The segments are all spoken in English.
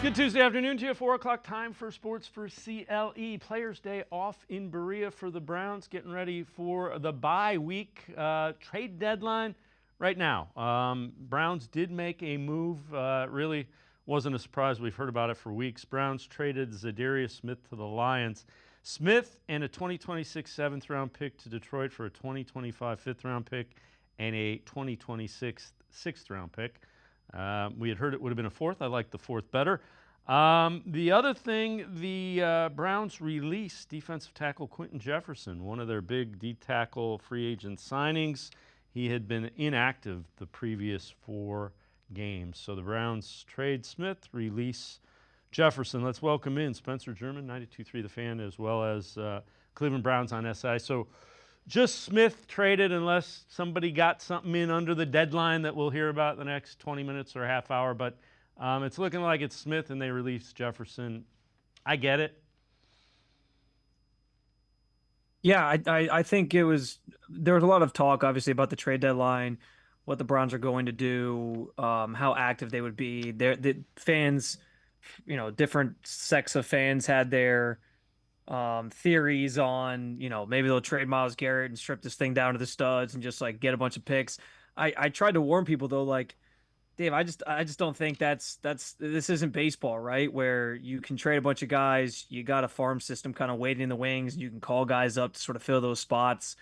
Good Tuesday afternoon to you. 4 o'clock time for Sports4CLE. Players' Day off in Berea for the Browns, getting ready for the bye week. Trade deadline right now. Browns did make a move. Really wasn't a surprise. We've heard about it for weeks. Browns traded Zadarius Smith to the Lions. Smith and a 2026 7th-round pick to Detroit for a 2025 5th-round pick and a 2026 6th-round pick. We had heard it would have been a 4th. I like the 4th better. The other thing, the Browns released defensive tackle Quentin Jefferson, one of their big D-tackle free agent signings. He had been inactive the previous 4 games. So the Browns trade Smith, release Jefferson. Let's welcome in Spencer German, 92.3 The Fan, as well as Cleveland Browns on SI. So just Smith traded unless somebody got something in under the deadline that we'll hear about in the next 20 minutes or a half hour. But it's looking like it's Smith and they released Jefferson. I get it. Yeah, I think there was a lot of talk, obviously, about the trade deadline, what the Browns are going to do, how active they would be. The fans, different sects of fans had their theories on, maybe they'll trade Myles Garrett and strip this thing down to the studs and just like get a bunch of picks. I tried to warn people though, like, Dave, I just don't think this isn't baseball, right? Where you can trade a bunch of guys, you got a farm system kind of waiting in the wings, and you can call guys up to sort of fill those spots.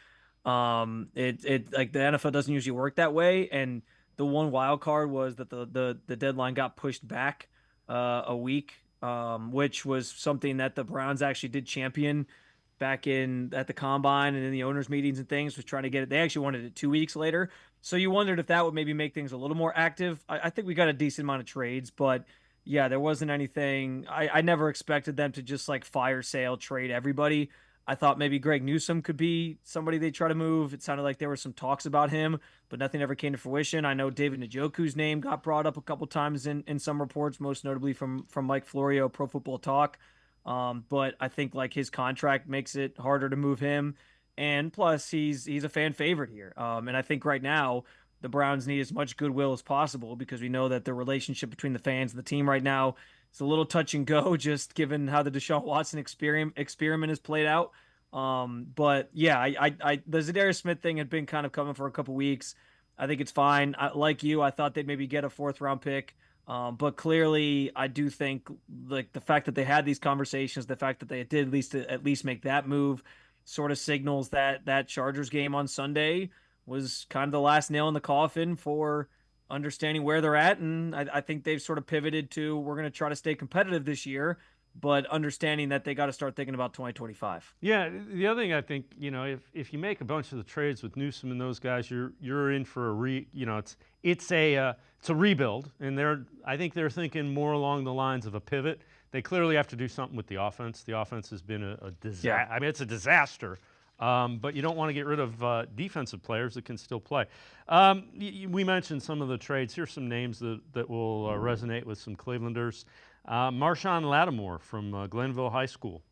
It like the NFL doesn't usually work that way, and the one wild card was that the deadline got pushed back a week, which was something that the Browns actually did champion back in at the combine and in the owners meetings and things, was trying to get it. They actually wanted it 2 weeks later. So you wondered if that would maybe make things a little more active. I think we got a decent amount of trades, but yeah, there wasn't anything. I never expected them to just like fire sale trade everybody. I thought maybe Greg Newsome could be somebody they try to move. It sounded like there were some talks about him, but nothing ever came to fruition. I know David Njoku's name got brought up a couple times in some reports, most notably from Mike Florio, Pro Football Talk. But I think like his contract makes it harder to move him. And plus, he's a fan favorite here. And I think right now the Browns need as much goodwill as possible because we know that the relationship between the fans and the team right now is a little touch and go, just given how the Deshaun Watson experiment has played out. But yeah, the Zadarius Smith thing had been kind of coming for a couple weeks. I think it's fine. Like you, I thought they'd maybe get a 4th-round pick. But clearly, I do think like the fact that they had these conversations, the fact that they did at least make that move, sort of signals that that Chargers game on Sunday was kind of the last nail in the coffin for understanding where they're at. And I think they've sort of pivoted to, we're going to try to stay competitive this year, but understanding that they got to start thinking about 2025. Yeah, the other thing I think, if you make a bunch of the trades with Newsome and those guys, you're in for it's a rebuild, and I think they're thinking more along the lines of a pivot. They clearly have to do something with the offense. The offense has been a disaster. Yeah. I mean, it's a disaster. But you don't want to get rid of defensive players that can still play. We mentioned some of the trades. Here's some names that will resonate with some Clevelanders. Marshawn Lattimore from Glenville High School.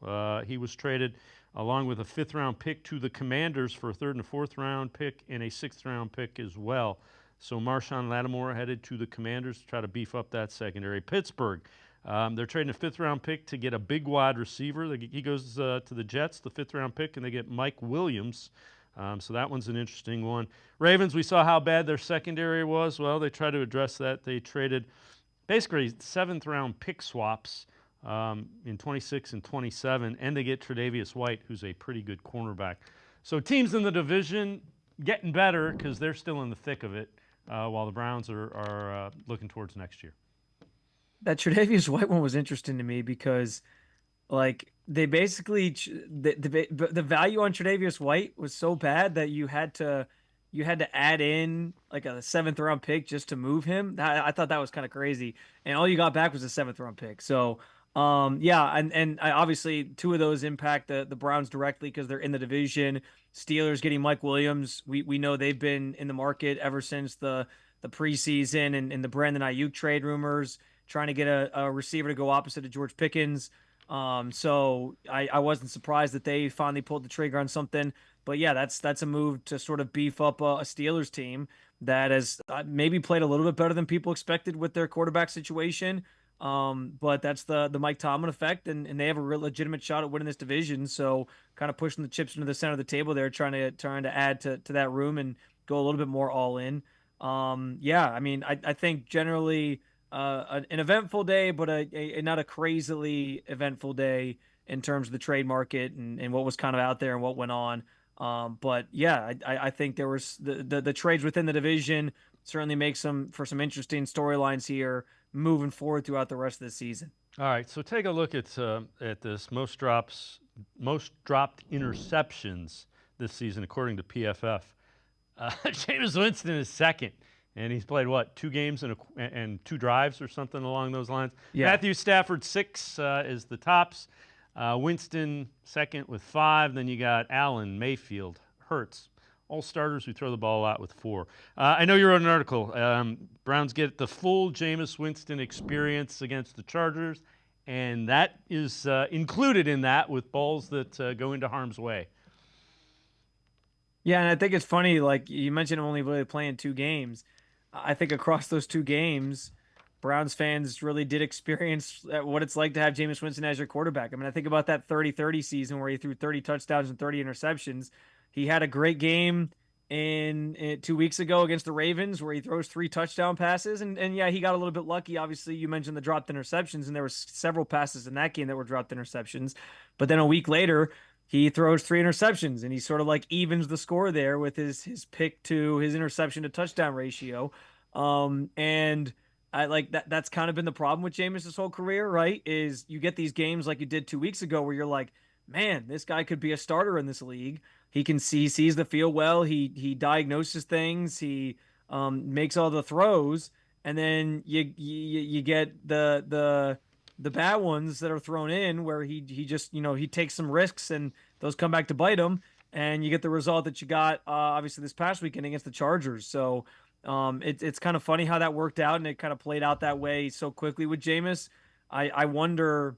He was traded along with a 5th-round pick to the Commanders for a 3rd and 4th-round pick and a 6th-round pick as well. So Marshawn Lattimore headed to the Commanders to try to beef up that secondary. Pittsburgh, they're trading a 5th-round pick to get a big wide receiver. He goes to the Jets, the 5th-round pick, and they get Mike Williams. So that one's an interesting one. Ravens, we saw how bad their secondary was. Well, they tried to address that. They traded basically 7th-round pick swaps in 26 and 27, and they get Tre'Davious White, who's a pretty good cornerback. So teams in the division getting better because they're still in the thick of it, while the Browns are looking towards next year. That Tre'Davious White one was interesting to me because, like, they basically the value on Tre'Davious White was so bad that you had to add in like a 7th-round pick just to move him. I thought that was kind of crazy, and all you got back was a 7th-round pick. So, yeah, and obviously 2 of those impact the Browns directly because they're in the division. Steelers getting Mike Williams. We know they've been in the market ever since the preseason and the Brandon Ayuk trade rumors, trying to get a receiver to go opposite of George Pickens. So I wasn't surprised that they finally pulled the trigger on something. But yeah, that's a move to sort of beef up a Steelers team that has maybe played a little bit better than people expected with their quarterback situation. But that's the Mike Tomlin effect, and they have a real legitimate shot at winning this division. So kind of pushing the chips into the center of the table there, trying to add to that room and go a little bit more all in. Yeah, I mean, I think generally an eventful day, but a not a crazily eventful day in terms of the trade market and what was kind of out there and what went on. But yeah, I think there was the trades within the division certainly make for some interesting storylines here moving forward throughout the rest of the season. All right, so take a look at this most dropped interceptions this season according to PFF. Jameis Winston is second, and he's played what, 2 games and 2 drives or something along those lines. Yeah. Matthew Stafford 6 is the tops. Winston second with 5. Then you got Allen, Mayfield, Hurts. All starters who throw the ball a lot with 4. I know you wrote an article. Browns get the full Jameis Winston experience against the Chargers, and that is included in that with balls that go into harm's way. Yeah, and I think it's funny, like you mentioned only really playing 2 games. I think across those 2 games, Browns fans really did experience what it's like to have Jameis Winston as your quarterback. I mean, I think about that 30-30 season where he threw 30 touchdowns and 30 interceptions. He had a great game in 2 weeks ago against the Ravens where he throws 3 touchdown passes. And yeah, he got a little bit lucky. Obviously, you mentioned the dropped interceptions, and there were several passes in that game that were dropped interceptions. But then a week later, he throws 3 interceptions, and he sort of like evens the score there with his pick to his interception to touchdown ratio. And I like that. That's kind of been the problem with Jameis' whole career, right? Is you get these games like you did 2 weeks ago where you're like, man, this guy could be a starter in this league. He can sees the field well. He diagnoses things. He makes all the throws, and then you get the bad ones that are thrown in where he just he takes some risks and those come back to bite him, and you get the result that you got obviously this past weekend against the Chargers. So it's kind of funny how that worked out, and it kind of played out that way so quickly with Jameis. I wonder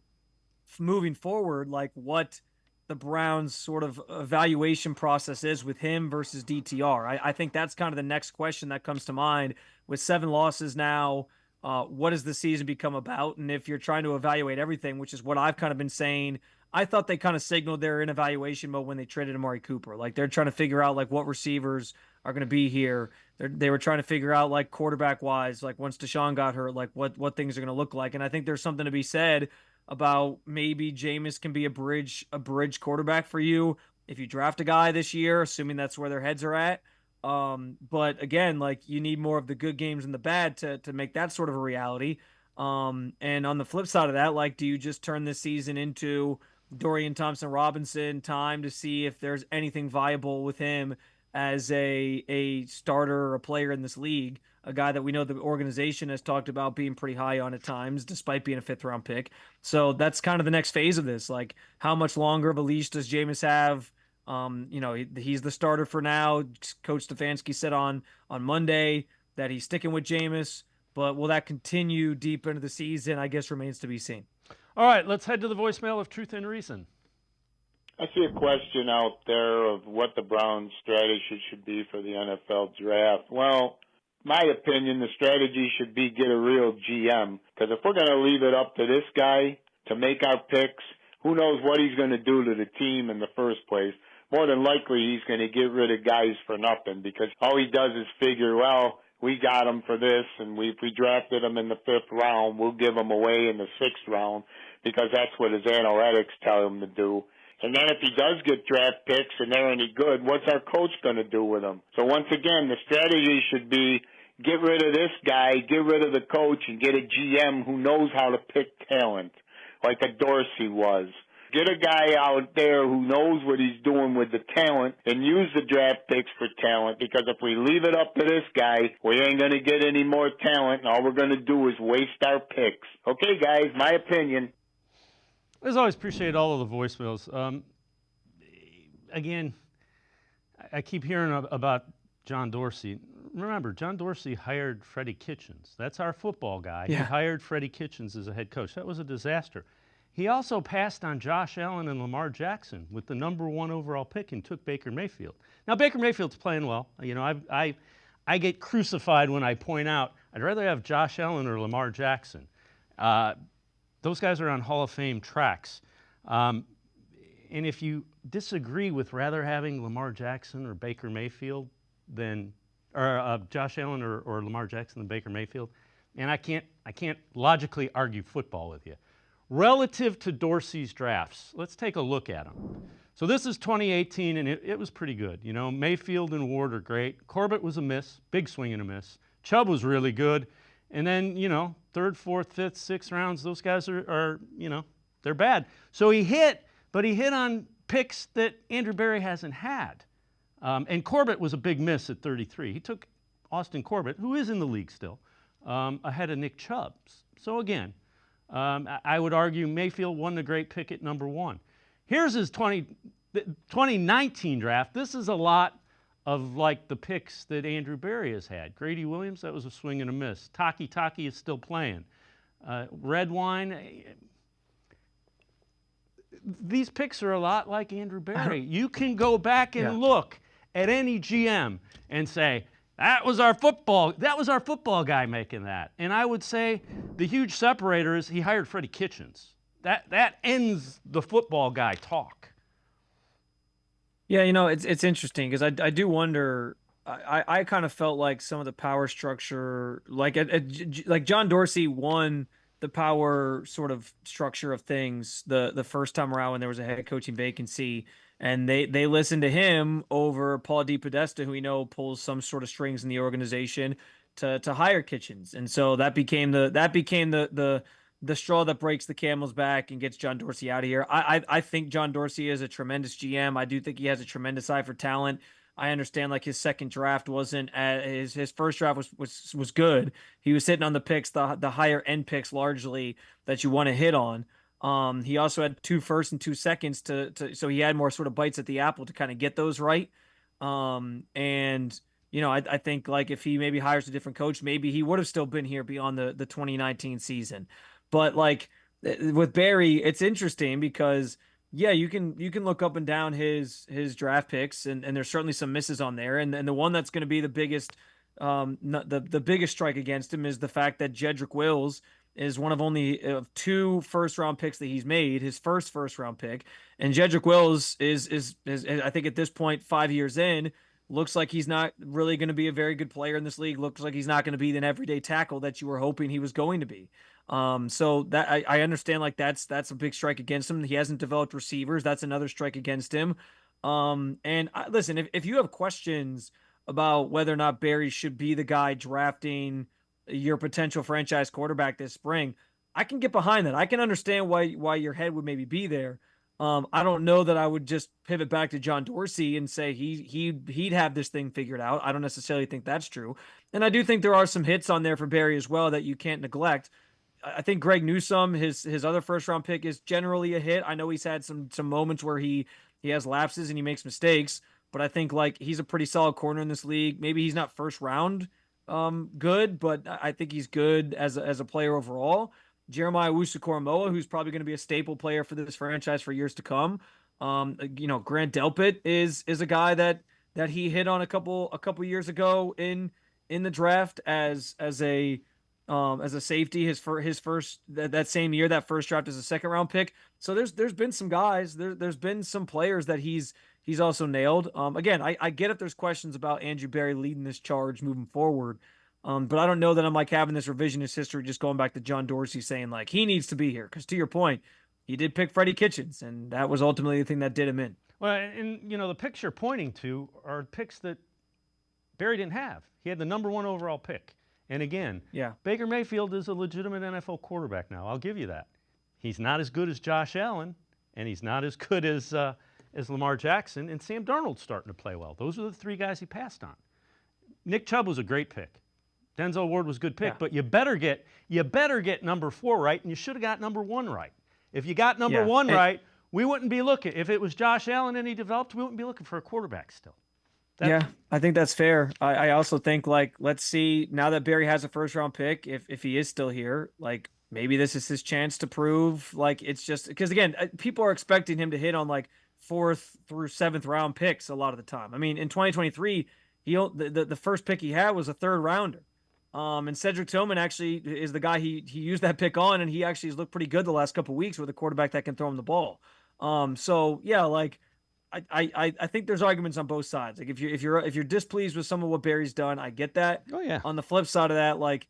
moving forward, like what the Browns sort of evaluation process is with him versus DTR. I think that's kind of the next question that comes to mind with 7 losses now. What does the season become about? And if you're trying to evaluate everything, which is what I've kind of been saying, I thought they kind of signaled they're in evaluation mode when they traded Amari Cooper. Like they're trying to figure out like what receivers are going to be here. They were trying to figure out like quarterback wise, like once Deshaun got hurt, like what things are going to look like. And I think there's something to be said about maybe Jameis can be a bridge quarterback for you if you draft a guy this year, assuming that's where their heads are at. But again, like you need more of the good games and the bad to make that sort of a reality. And on the flip side of that, like, do you just turn this season into Dorian Thompson-Robinson time to see if there's anything viable with him as a starter or a player in this league, a guy that we know the organization has talked about being pretty high on at times, despite being a 5th-round pick. So that's kind of the next phase of this. Like, how much longer of a leash does Jameis have? He's the starter for now. Coach Stefanski said on Monday that he's sticking with Jameis, but will that continue deep into the season? I guess remains to be seen. All right, let's head to the voicemail of Truth and Reason. I see a question out there of what the Browns' strategy should be for the NFL draft. Well, my opinion, the strategy should be get a real GM, because if we're going to leave it up to this guy to make our picks, who knows what he's going to do to the team in the first place. More than likely, he's going to get rid of guys for nothing, because all he does is figure, well, we got him for this, and if we drafted him in the 5th round, we'll give him away in the 6th round, because that's what his analytics tell him to do. And then if he does get draft picks and they're any good, what's our coach going to do with them? So once again, the strategy should be get rid of this guy, get rid of the coach, and get a GM who knows how to pick talent, like a Dorsey was. Get a guy out there who knows what he's doing with the talent and use the draft picks for talent, because if we leave it up to this guy, we ain't going to get any more talent, and all we're going to do is waste our picks. Okay, guys, my opinion. As always, appreciate all of the voicemails. Again, I keep hearing about John Dorsey. Remember, John Dorsey hired Freddie Kitchens. That's our football guy. Yeah. He hired Freddie Kitchens as a head coach. That was a disaster. He also passed on Josh Allen and Lamar Jackson with the number 1 overall pick and took Baker Mayfield. Now, Baker Mayfield's playing well. You know, I get crucified when I point out I'd rather have Josh Allen or Lamar Jackson. Those guys are on Hall of Fame tracks. And if you disagree with rather having Lamar Jackson or Baker Mayfield than, or Josh Allen or Lamar Jackson than Baker Mayfield, and I can't logically argue football with you. Relative to Dorsey's drafts, let's take a look at them. So this is 2018, and it was pretty good. You know, Mayfield and Ward are great. Corbett was a miss, big swing and a miss. Chubb was really good. And then, you know, 3rd, 4th, 5th, 6th rounds, those guys are you know, they're bad. So he hit, but he hit on picks that Andrew Berry hasn't had. And Corbett was a big miss at 33. He took Austin Corbett, who is in the league still, ahead of Nick Chubb. So again, I would argue Mayfield won the great pick at number 1. Here's his 2019 draft. This is a lot of like the picks that Andrew Berry has had. Grady Williams, that was a swing and a miss. Taki is still playing. Red Wine. These picks are a lot like Andrew Berry. You can go back and look at any GM and say, that was our football guy making that. And I would say the huge separator is he hired Freddie Kitchens. That ends the football guy talk. Yeah, you know, it's interesting because I do wonder. I kind of felt like some of the power structure, like John Dorsey won the power sort of structure of things the first time around when there was a head coaching vacancy, and they listened to him over Paul DePodesta, who we know pulls some sort of strings in the organization to hire Kitchens, and so that became the straw that breaks the camel's back and gets John Dorsey out of here. I think John Dorsey is a tremendous GM. I do think he has a tremendous eye for talent. I understand like his second draft wasn't his first draft was good. He was hitting on the picks, the higher end picks largely that you want to hit on. He also had 2 firsts and 2 seconds so he had more sort of bites at the apple to kind of get those right. And you know, I think like if he maybe hires a different coach, maybe he would have still been here beyond the 2019 season. But like with Berry, it's interesting because yeah, you can look up and down his draft picks, and there's certainly some misses on there. And the one that's going to be the biggest the biggest strike against him is the fact that Jedrick Wills is one of only 2 first-round picks that he's made, his first-round pick. And Jedrick Wills is I think at this point 5 years in, looks like he's not really going to be a very good player in this league. Looks like he's not going to be an everyday tackle that you were hoping he was going to be. So that I understand like that's a big strike against him. He hasn't developed receivers. That's another strike against him. Listen, if you have questions about whether or not Berry should be the guy drafting your potential franchise quarterback this spring, I can get behind that. I can understand why your head would maybe be there. I don't know that I would just pivot back to John Dorsey and say he'd have this thing figured out. I don't necessarily think that's true. And I do think there are some hits on there for Berry as well that you can't neglect. I think Greg Newsome, his other first-round pick, is generally a hit. I know he's had some moments where he has lapses and he makes mistakes, but I think like he's a pretty solid corner in this league. Maybe he's not first round good, but I think he's good as a player overall. Jeremiah Owusu-Koramoah, who's probably going to be a staple player for this franchise for years to come. You know, Grant Delpit is a guy that he hit on a couple years ago in the draft as a safety, his first that same year, that first draft as a 2nd-round pick. So there's been some guys, there's been some players that he's also nailed. Again, I get if there's questions about Andrew Berry leading this charge moving forward. But I don't know that I'm like having this revisionist history just going back to John Dorsey saying like he needs to be here. Because to your point, he did pick Freddie Kitchens, and that was ultimately the thing that did him in. Well, and you know, the picks you're pointing to are picks that Berry didn't have. He had the number 1 overall pick. And again, Baker Mayfield is a legitimate NFL quarterback now. I'll give you that. He's not as good as Josh Allen, and he's not as good as Lamar Jackson, and Sam Darnold's starting to play well. Those are the 3 guys he passed on. Nick Chubb was a great pick. Denzel Ward was a good pick, but you better get number 4 right, and you should have got number 1 right. If you got number 1 right, we wouldn't be looking. If it was Josh Allen and he developed, we wouldn't be looking for a quarterback still. I think that's fair. I also think like let's see now that Berry has a 1st-round pick, if he is still here, like maybe this is his chance to prove like it's just because again people are expecting him to hit on like 4th through 7th round picks a lot of the time. I mean in 2023 the first pick he had was a 3rd rounder. And Cedric Tillman actually is the guy he used that pick on, and he actually has looked pretty good the last couple of weeks with a quarterback that can throw him the ball. So yeah, like I think there's arguments on both sides. Like if you're displeased with some of what Barry's done, I get that. Oh yeah. On the flip side of that, like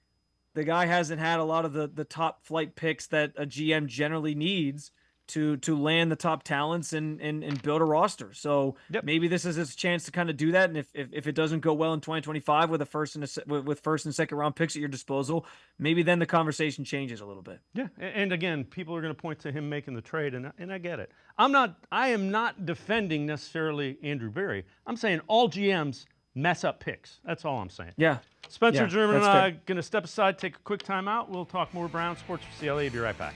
the guy hasn't had a lot of the top flight picks that a GM generally needs to land the top talents and build a roster. So maybe this is his chance to kind of do that. And if it doesn't go well in 2025 with with first and second round picks at your disposal, maybe then the conversation changes a little bit. Yeah, and again, people are going to point to him making the trade, and I get it. I am not defending necessarily Andrew Berry. I'm saying all GMs mess up picks. That's all I'm saying. Yeah. Spencer German and I are going to step aside, take a quick time out. We'll talk more Browns Sports for CLE. Be right back.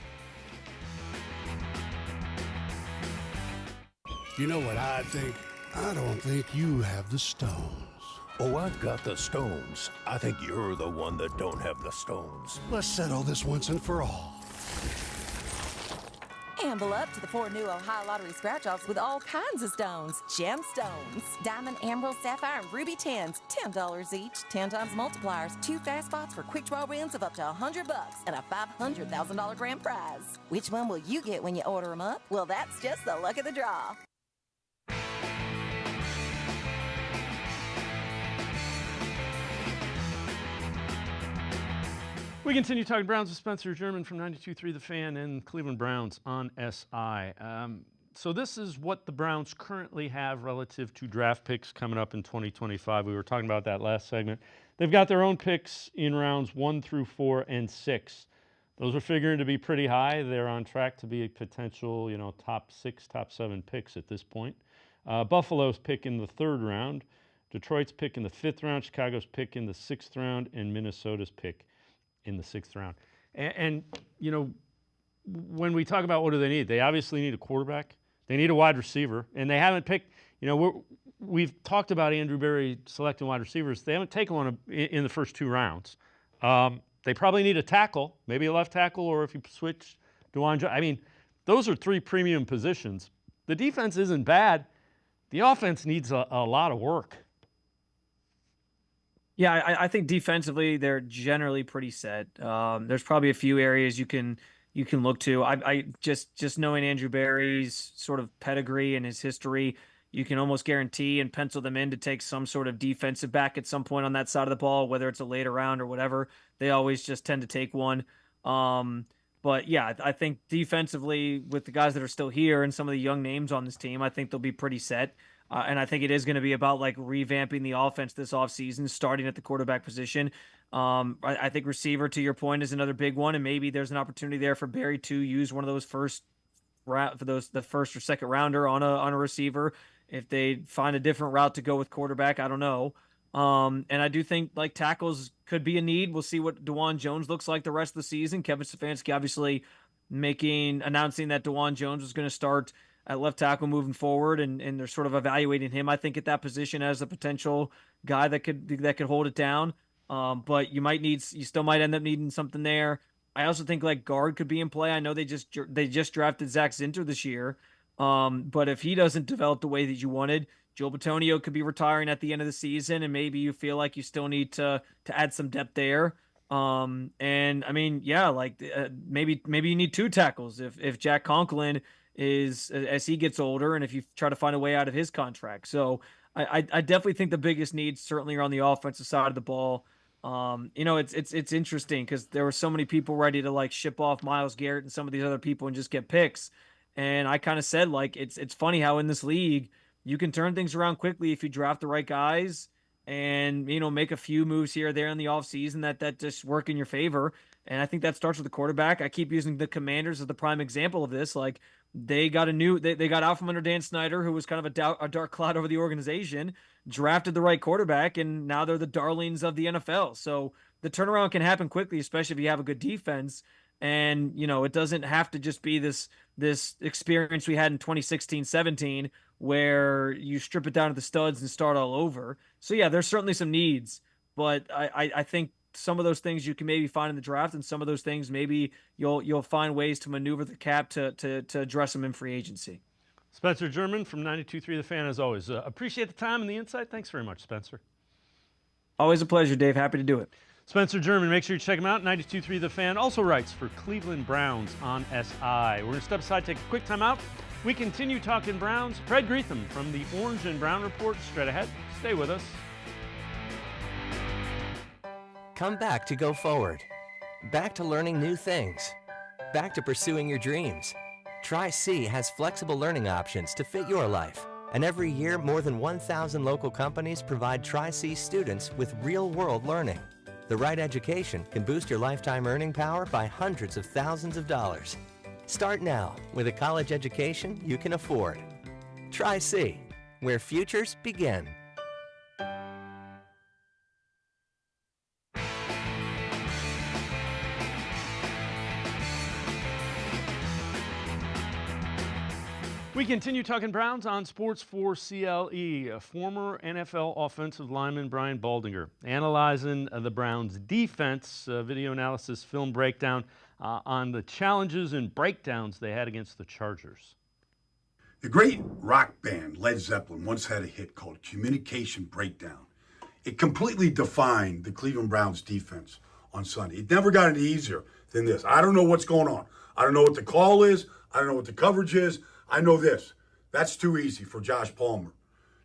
You know what I think? I don't think you have the stones. Oh, I've got the stones. I think you're the one that don't have the stones. Let's settle this once and for all. Amble up to the 4 new Ohio Lottery scratch-offs with all kinds of stones. Gemstones. Diamond, emerald, sapphire, and ruby 10s. $10 each. 10 times multipliers. 2 fast spots for quick draw wins of up to $100 and a $500,000 grand prize. Which one will you get when you order them up? Well, that's just the luck of the draw. We continue talking Browns with Spencer German from 92.3 The Fan and Cleveland Browns on SI. So this is what the Browns currently have relative to draft picks coming up in 2025. We were talking about that last segment. They've got their own picks in rounds 1 through 4 and 6. Those are figuring to be pretty high. They're on track to be a potential, top 6, top 7 picks at this point. Buffalo's pick in the 3rd round. Detroit's pick in the 5th round. Chicago's pick in the 6th round. And Minnesota's pick in the 6th round. And when we talk about what do they need, they obviously need a quarterback. They need a wide receiver. And they haven't picked, we've talked about Andrew Berry selecting wide receivers. They haven't taken one in the first 2 rounds. They probably need a tackle, maybe a left tackle, or if you switch DeWan Jones. I mean, those are 3 premium positions. The defense isn't bad. The offense needs a lot of work. Yeah, I think defensively they're generally pretty set. There's probably a few areas you can look to. I just knowing Andrew Berry's sort of pedigree and his history, you can almost guarantee and pencil them in to take some sort of defensive back at some point on that side of the ball, whether it's a later round or whatever. They always just tend to take one. But yeah, I think defensively with the guys that are still here and some of the young names on this team, I think they'll be pretty set. And I think it is going to be about like revamping the offense this offseason, starting at the quarterback position. I think receiver, to your point, is another big one, and maybe there's an opportunity there for Barry to use one of those the first or second rounder on a receiver. If they find a different route to go with quarterback, I don't know. And I do think like tackles could be a need. We'll see what DeWan Jones looks like the rest of the season. Kevin Stefanski obviously announcing that DeWan Jones was going to start at left tackle moving forward, and they're sort of evaluating him, I think, at that position as a potential guy that could hold it down. But you still might end up needing something there. I also think like guard could be in play. I know they just drafted Zach Zinter this year. But if he doesn't develop the way that you wanted, Joe Bitonio could be retiring at the end of the season, and maybe you feel like you still need to add some depth there. And I mean, yeah, like maybe you need 2 tackles if Jack Conklin as he gets older, and if you try to find a way out of his contract. So I definitely think the biggest needs certainly are on the offensive side of the ball. It's interesting because there were so many people ready to like ship off Myles Garrett and some of these other people and just get picks. And I kind of said, like, it's funny how in this league you can turn things around quickly if you draft the right guys and, make a few moves here or there in the offseason that just work in your favor. And I think that starts with the quarterback. I keep using the Commanders as the prime example of this. Like, they got they got out from under Dan Snyder, who was kind of a dark cloud over the organization, drafted the right quarterback, and now they're the darlings of the NFL. So the turnaround can happen quickly, especially if you have a good defense. And, it doesn't have to just be this experience we had in 2016-17 where you strip it down to the studs and start all over. So yeah, there's certainly some needs, but I think some of those things you can maybe find in the draft, and some of those things maybe you'll find ways to maneuver the cap to address them in free agency. Spencer German from 92.3 The Fan, as always. Appreciate the time and the insight. Thanks very much, Spencer. Always a pleasure, Dave. Happy to do it. Spencer German, make sure you check him out. 92.3 The Fan also writes for Cleveland Browns on SI. We're going to step aside, take a quick time out. We continue talking Browns. Fred Greetham from the Orange and Brown Report straight ahead. Stay with us. Come back to go forward. Back to learning new things. Back to pursuing your dreams. Tri-C has flexible learning options to fit your life. And every year, more than 1,000 local companies provide Tri-C students with real-world learning. The right education can boost your lifetime earning power by hundreds of thousands of dollars. Start now with a college education you can afford. Tri-C, where futures begin. We continue talking Browns on Sports4CLE. Former NFL offensive lineman Brian Baldinger analyzing the Browns' defense, video analysis, film breakdown on the challenges and breakdowns they had against the Chargers. The great rock band Led Zeppelin once had a hit called Communication Breakdown. It completely defined the Cleveland Browns defense on Sunday. It never got any easier than this. I don't know what's going on. I don't know what the call is. I don't know what the coverage is. I know this. That's too easy for Josh Palmer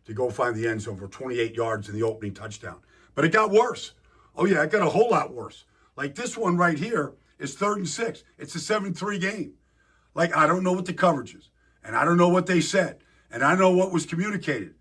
to go find the end zone for 28 yards in the opening touchdown. But it got worse. Oh, yeah, it got a whole lot worse. Like this one right here is 3rd and 6. It's a 7-3 game. Like, I don't know what the coverage is, and I don't know what they said, and I know what was communicated.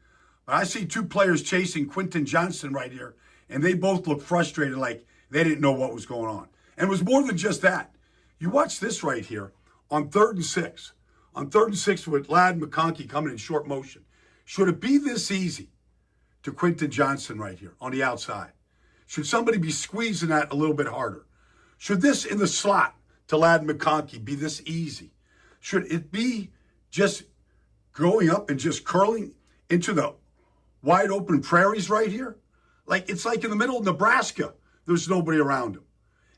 But I see two players chasing Quentin Johnson right here, and they both look frustrated like they didn't know what was going on. And it was more than just that. You watch this right here on 3rd and 6. On 3rd and 6 with Ladd McConkey coming in short motion. Should it be this easy to Quentin Johnson right here on the outside? Should somebody be squeezing that a little bit harder? Should this in the slot to Ladd McConkey be this easy? Should it be just going up and just curling into the wide open prairies right here? Like it's like in the middle of Nebraska, there's nobody around him.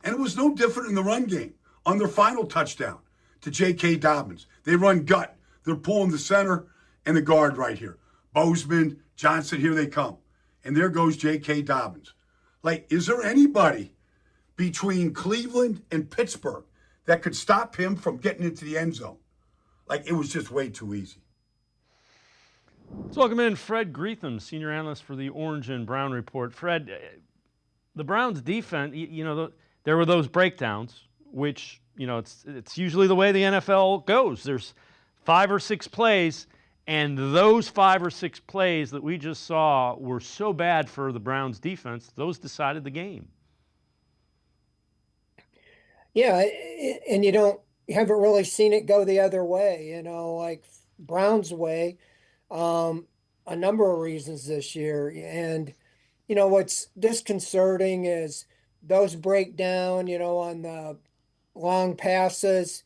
And it was no different in the run game on their final touchdown to J.K. Dobbins. They run gut. They're pulling the center and the guard right here. Bozeman, Johnson, here they come. And there goes J.K. Dobbins. Like, is there anybody between Cleveland and Pittsburgh that could stop him from getting into the end zone? Like, it was just way too easy. Let's welcome in Fred Greetham, senior analyst for the Orange and Brown Report. Fred, the Browns' defense, there were those breakdowns, which it's usually the way the NFL goes. There's 5 or 6 plays, and those 5 or 6 plays that we just saw were so bad for the Browns defense, those decided the game. Yeah, and you haven't really seen it go the other way, like Browns' way, a number of reasons this year. And, what's disconcerting is those breakdown, on the long passes,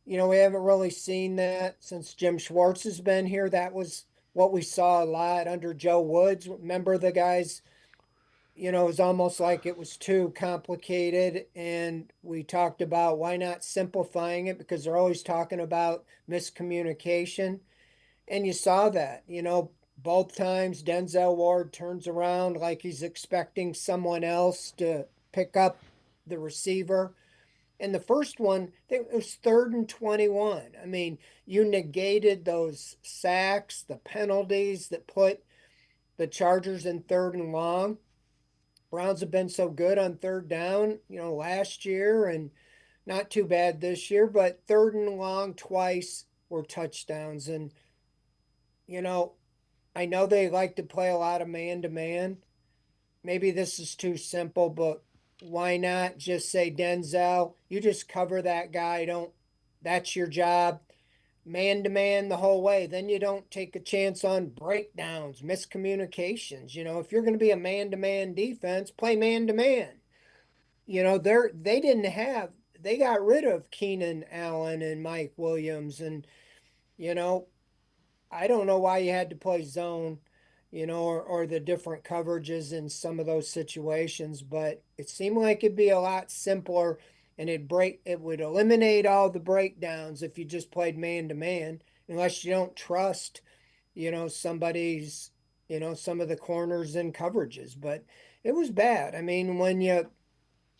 we haven't really seen that since Jim Schwartz has been here. That was what we saw a lot under Joe Woods. Remember the guys, it was almost like it was too complicated. And we talked about why not simplifying it, because they're always talking about miscommunication. And you saw that, both times Denzel Ward turns around like he's expecting someone else to pick up the receiver. And the first one, it was 3rd and 21. I mean, you negated those sacks, the penalties that put the Chargers in 3rd and long. Browns have been so good on 3rd down, last year, and not too bad this year, but 3rd and long twice were touchdowns. And, I know they like to play a lot of man-to-man. Maybe this is too simple, but why not just say, Denzel, you just cover that guy. That's your job. Man-to-man the whole way. Then you don't take a chance on breakdowns, miscommunications. If you're going to be a man-to-man defense, play man-to-man. They got rid of Keenan Allen and Mike Williams. And, I don't know why you had to play zone, or the different coverages in some of those situations, but it seemed like it'd be a lot simpler, and it would eliminate all the breakdowns if you just played man to man, unless you don't trust, somebody's, some of the corners and coverages. But it was bad. I mean, when you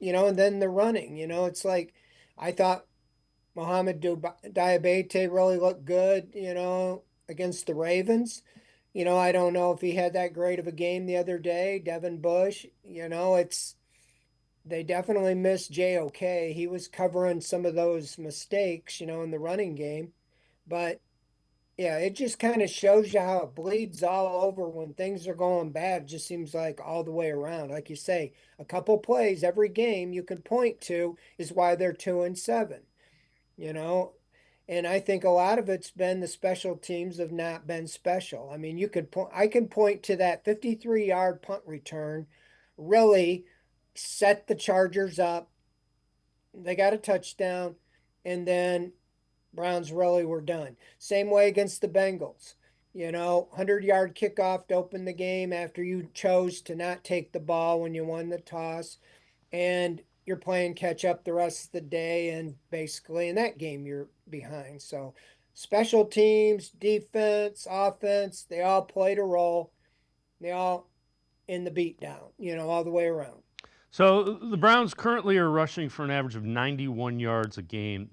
and then the running, it's like I thought Mohamed Diabate really looked good, against the Ravens. I don't know if he had that great of a game the other day. Devin Bush, they definitely missed JOK. He was covering some of those mistakes, in the running game. But yeah, it just kind of shows you how it bleeds all over when things are going bad. It just seems like all the way around. Like you say, a couple plays every game you can point to is why they're 2-7, you know. And I think a lot of it's been the special teams have not been special. I mean, I can point to that 53-yard punt return really set the Chargers up. They got a touchdown, and then Browns really were done. Same way against the Bengals. 100-yard kickoff to open the game after you chose to not take the ball when you won the toss. And you're playing catch up the rest of the day. And basically, in that game, you're behind. So, special teams, defense, offense, they all played a role. They all in the beatdown, all the way around. So the Browns currently are rushing for an average of 91 yards a game,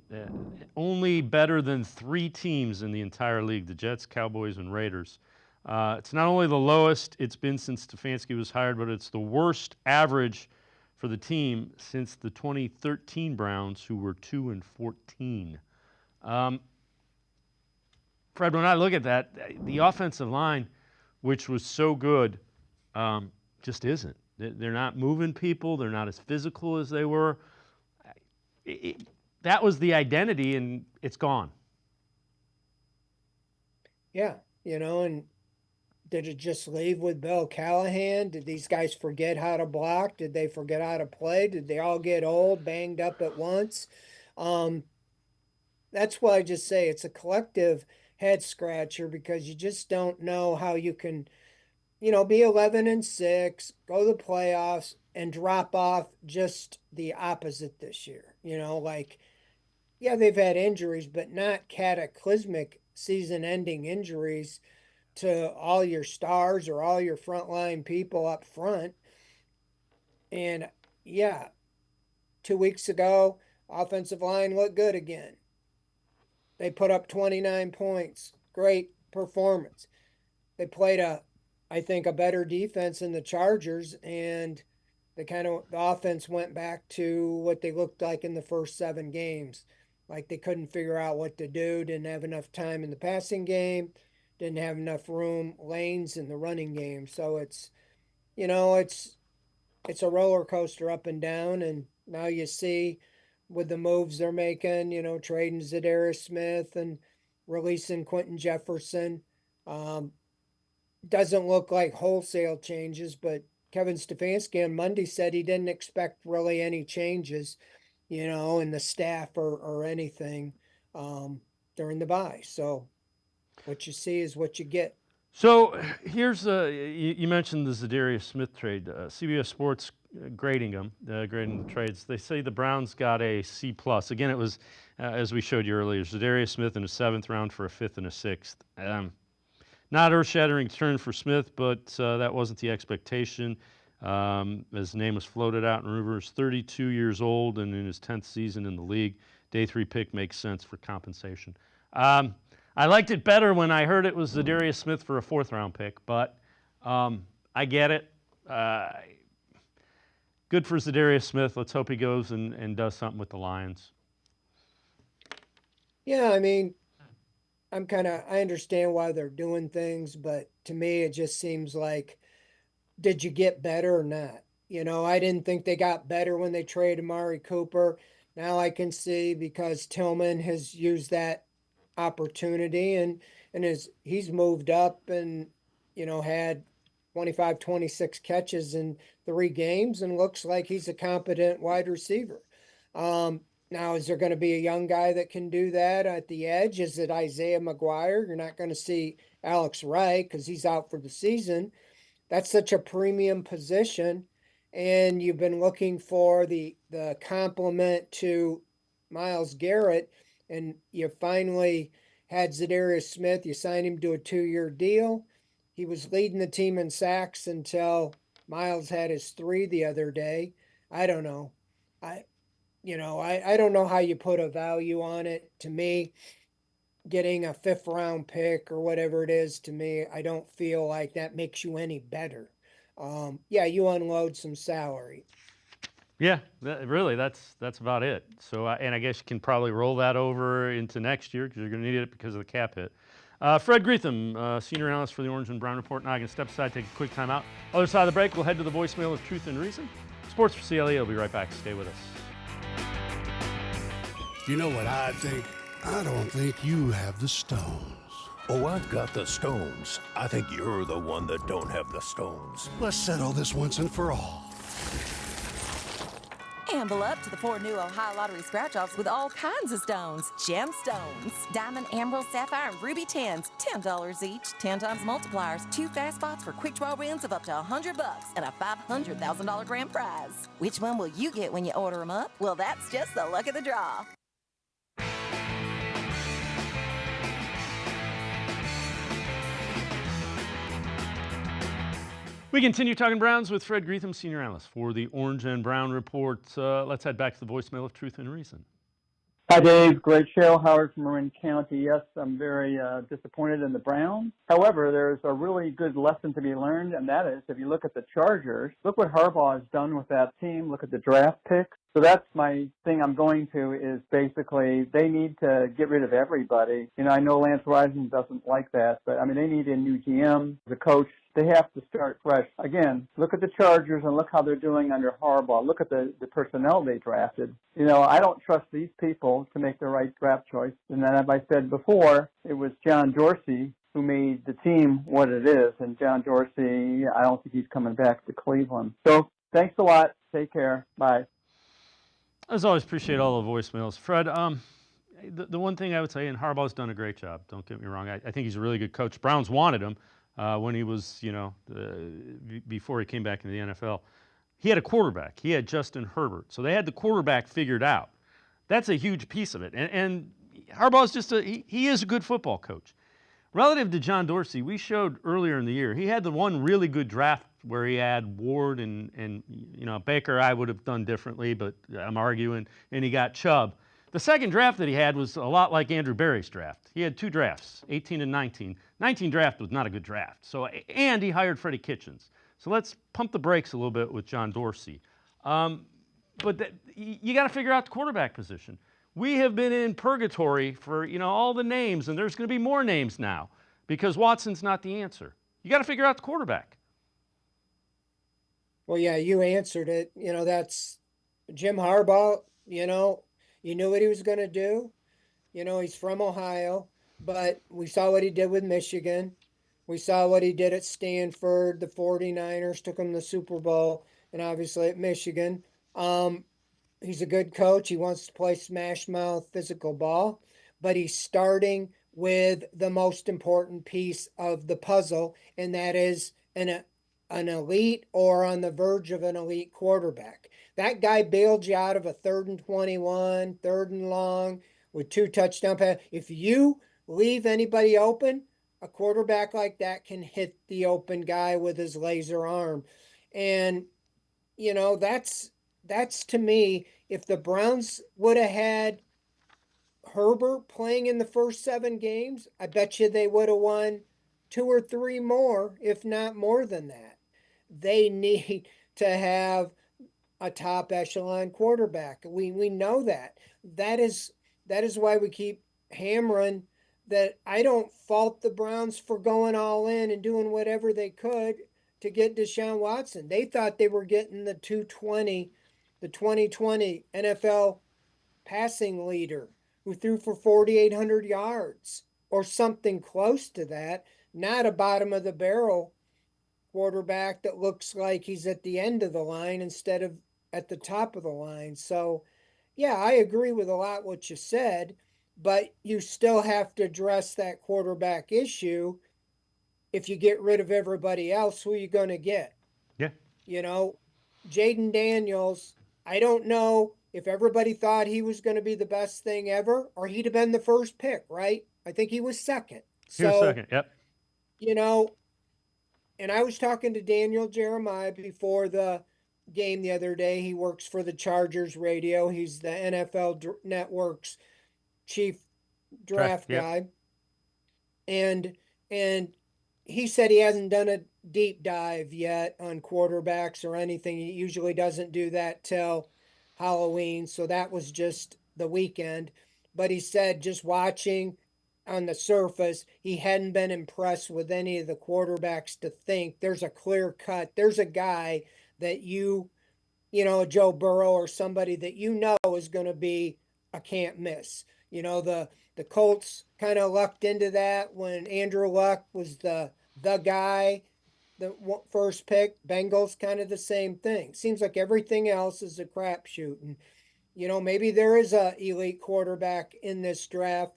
only better than 3 teams in the entire league, the Jets, Cowboys, and Raiders. It's not only the lowest it's been since Stefanski was hired, but it's the worst average for the team since the 2013 Browns, who were 2-14. Fred, when I look at that, the offensive line, which was so good, just isn't. They're not moving people. They're not as physical as they were. That was the identity, and it's gone. Yeah, and did it just leave with Bill Callahan? Did these guys forget how to block? Did they forget how to play? Did they all get old, banged up at once? That's why I just say it's a collective head scratcher because you just don't know how you can – be 11-6, go to the playoffs, and drop off just the opposite this year. Yeah, they've had injuries, but not cataclysmic season-ending injuries to all your stars or all your frontline people up front. And yeah, 2 weeks ago, offensive line looked good again. They put up 29 points. Great performance. They played I think, a better defense than the Chargers, and the offense went back to what they looked like in the first 7 games. Like they couldn't figure out what to do, didn't have enough time in the passing game, didn't have enough lanes in the running game. So it's a roller coaster up and down, and now you see with the moves they're making, trading Zadarius Smith and releasing Quentin Jefferson. Doesn't look like wholesale changes, but Kevin Stefanski on Monday said he didn't expect really any changes, in the staff or anything during the bye. So what you see is what you get. So here's you mentioned the Zadarius Smith trade. CBS Sports grading the trades. They say the Browns got a C+. Again, it was, as we showed you earlier, Zadarius Smith in the 7th round for a 5th and a 6th. Not earth-shattering turn for Smith, but that wasn't the expectation. His name was floated out in rumors. 32 years old and in his 10th season in the league. Day 3 pick makes sense for compensation. I liked it better when I heard it was Zadarius Smith for a 4th-round pick, but I get it. Good for Zadarius Smith. Let's hope he goes and does something with the Lions. Yeah, I mean, I understand why they're doing things, but to me, it just seems like, did you get better or not? I didn't think they got better when they traded Amari Cooper. Now I can see because Tillman has used that opportunity and he's moved up and, had 25, 26 catches in 3 games and looks like he's a competent wide receiver. Now, is there going to be a young guy that can do that at the edge? Is it Isaiah McGuire? You're not going to see Alex Wright because he's out for the season. That's such a premium position, and you've been looking for the complement to Myles Garrett, and you finally had Zadarius Smith. You signed him to a 2-year deal. He was leading the team in sacks until Myles had his 3 the other day. I don't know. I don't know how you put a value on it. To me, getting a 5th round pick or whatever it is, to me, I don't feel like that makes you any better. Yeah, you unload some salary. Yeah, really, that's about it. So, and I guess you can probably roll that over into next year because you're going to need it because of the cap hit. Fred Greetham, senior analyst for the Orange and Brown Report. Now I can step aside, take a quick time out. Other side of the break, we'll head to the voicemail of Truth and Reason. Sports for CLE. I'll be right back. Stay with us. You know what I think? I don't think you have the stones. Oh, I've got the stones. I think you're the one that don't have the stones. Let's settle this once and for all. Amble up to the 4 new Ohio Lottery scratch-offs with all kinds of stones. Gemstones. Diamond, emerald, sapphire, and ruby 10s. $10 each. 10 times multipliers. 2 fast spots for quick draw wins of up to $100 and a $500,000 grand prize. Which one will you get when you order them up? Well, that's just the luck of the draw. We continue talking Browns with Fred Greetham, senior analyst for the Orange and Brown Report. Let's head back to the voicemail of Truth and Reason. Hi, Dave. Great show. Howard from Marin County. Yes, I'm very disappointed in the Browns. However, there's a really good lesson to be learned, and that is if you look at the Chargers, look what Harbaugh has done with that team. Look at the draft picks. So that's my thing I'm going to is basically they need to get rid of everybody. You know, I know Lance Rising doesn't like that, but, I mean, they need a new GM, the coach. They have to start fresh. Again, look at the Chargers and look how they're doing under Harbaugh. Look at the personnel they drafted. You know, I don't trust these people to make the right draft choice. And then, as I said before, it was John Dorsey who made the team what it is. And John Dorsey, I don't think he's coming back to Cleveland. So thanks a lot. Take care. Bye. As always, appreciate all the voicemails. Fred, the one thing I would say, and Harbaugh's done a great job, don't get me wrong. I think he's a really good coach. Browns wanted him. When he was, before he came back into the NFL. He had a quarterback. He had Justin Herbert. So they had the quarterback figured out. That's a huge piece of it. And Harbaugh's just he is a good football coach. Relative to John Dorsey, we showed earlier in the year, he had the one really good draft where he had Ward and Baker I would have done differently, but I'm arguing, and he got Chubb. The second draft that he had was a lot like Andrew Berry's draft. He had 2 drafts, 18 and 19. 19 draft was not a good draft. And he hired Freddie Kitchens. So let's pump the brakes a little bit with John Dorsey. But you got to figure out the quarterback position. We have been in purgatory for all the names, and there's going to be more names now because Watson's not the answer. You got to figure out the quarterback. Well, yeah, you answered it. That's Jim Harbaugh. You knew what he was going to do. He's from Ohio, but we saw what he did with Michigan. We saw what he did at Stanford. The 49ers took him to the Super Bowl, and obviously at Michigan. He's a good coach. He wants to play smash mouth physical ball, but he's starting with the most important piece of the puzzle, and that is an elite or on the verge of an elite quarterback. That guy bailed you out of a 3rd and 21, 3rd and long with 2 touchdown passes. If you leave anybody open, a quarterback like that can hit the open guy with his laser arm. And, that's to me, if the Browns would have had Herbert playing in the first 7 games, I bet you they would have won 2 or 3 more, if not more than that. They need to have a top echelon quarterback. We know that. That is why we keep hammering that. I don't fault the Browns for going all in and doing whatever they could to get Deshaun Watson. They thought they were getting the 2020 NFL passing leader who threw for 4,800 yards or something close to that, not a bottom of the barrel quarterback that looks like he's at the end of the line instead of at the top of the line. So, yeah, I agree with a lot what you said, but you still have to address that quarterback issue. If you get rid of everybody else, who are you going to get? Yeah. Jaden Daniels, I don't know if everybody thought he was going to be the best thing ever or he'd have been the first pick, right? I think he was second. He was second, yep. And I was talking to Daniel Jeremiah before the game the other day. He works for the Chargers radio. He's the NFL Network's chief draft guy. And he said he hasn't done a deep dive yet on quarterbacks or anything. He usually doesn't do that till Halloween, so that was just the weekend. But he said just watching on the surface, he hadn't been impressed with any of the quarterbacks to think there's a clear cut. There's a guy that you know, Joe Burrow or somebody that you know is going to be a can't miss. You know, the Colts kind of lucked into that when Andrew Luck was the guy, the first pick. Bengals kind of the same thing. Seems like everything else is a crapshoot. And, you know, maybe there is a elite quarterback in this draft,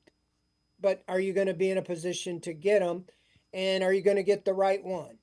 but are you going to be in a position to get them? And are you going to get the right one?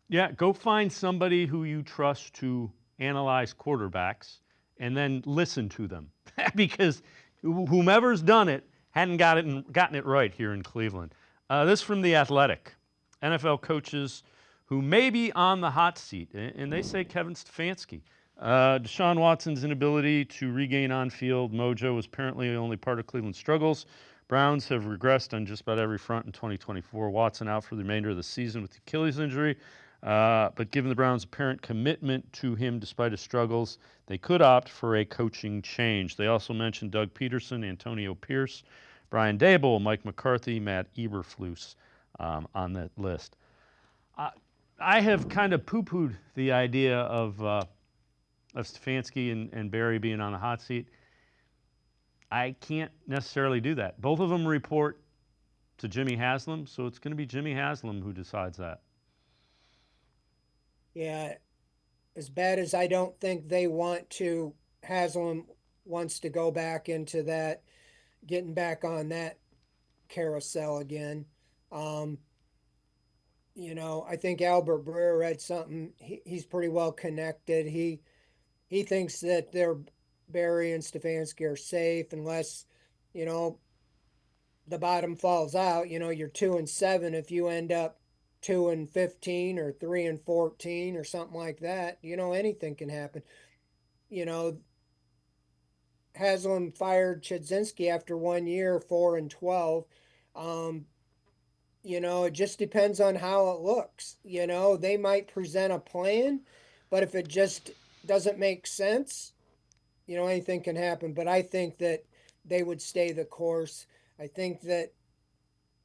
Yeah, go find somebody who you trust to analyze quarterbacks and then listen to them because whomever's done it hadn't gotten it right here in Cleveland. This from The Athletic. NFL coaches who may be on the hot seat, and they say Kevin Stefanski. Deshaun Watson's inability to regain on-field mojo was apparently only part of Cleveland's struggles. Browns have regressed on just about every front in 2024. Watson out for the remainder of the season with the Achilles injury. But given the Browns' apparent commitment to him despite his struggles, they could opt for a coaching change. They also mentioned Doug Peterson, Antonio Pierce, Brian Daboll, Mike McCarthy, Matt Eberflus on that list. I have kind of poo-pooed the idea of Stefanski and Barry being on the hot seat. I can't necessarily do that. Both of them report to Jimmy Haslam, so it's going to be Jimmy Haslam who decides that. Yeah, as bad as I don't think they want to, Haslam wants to go back into that, getting back on that carousel again. You know, I think Albert Breer read something. He's pretty well connected. He thinks that Barry and Stefanski are safe unless, you know, the bottom falls out. You know, you're 2-7 if you end up 2-15 or 3-14 or something like that. You know, anything can happen. You know, Haslam fired Chudzinski after 1 year, 4-12. You know, it just depends on how it looks. You know, they might present a plan, but if it just doesn't make sense, you know, anything can happen. But I think that they would stay the course. I think that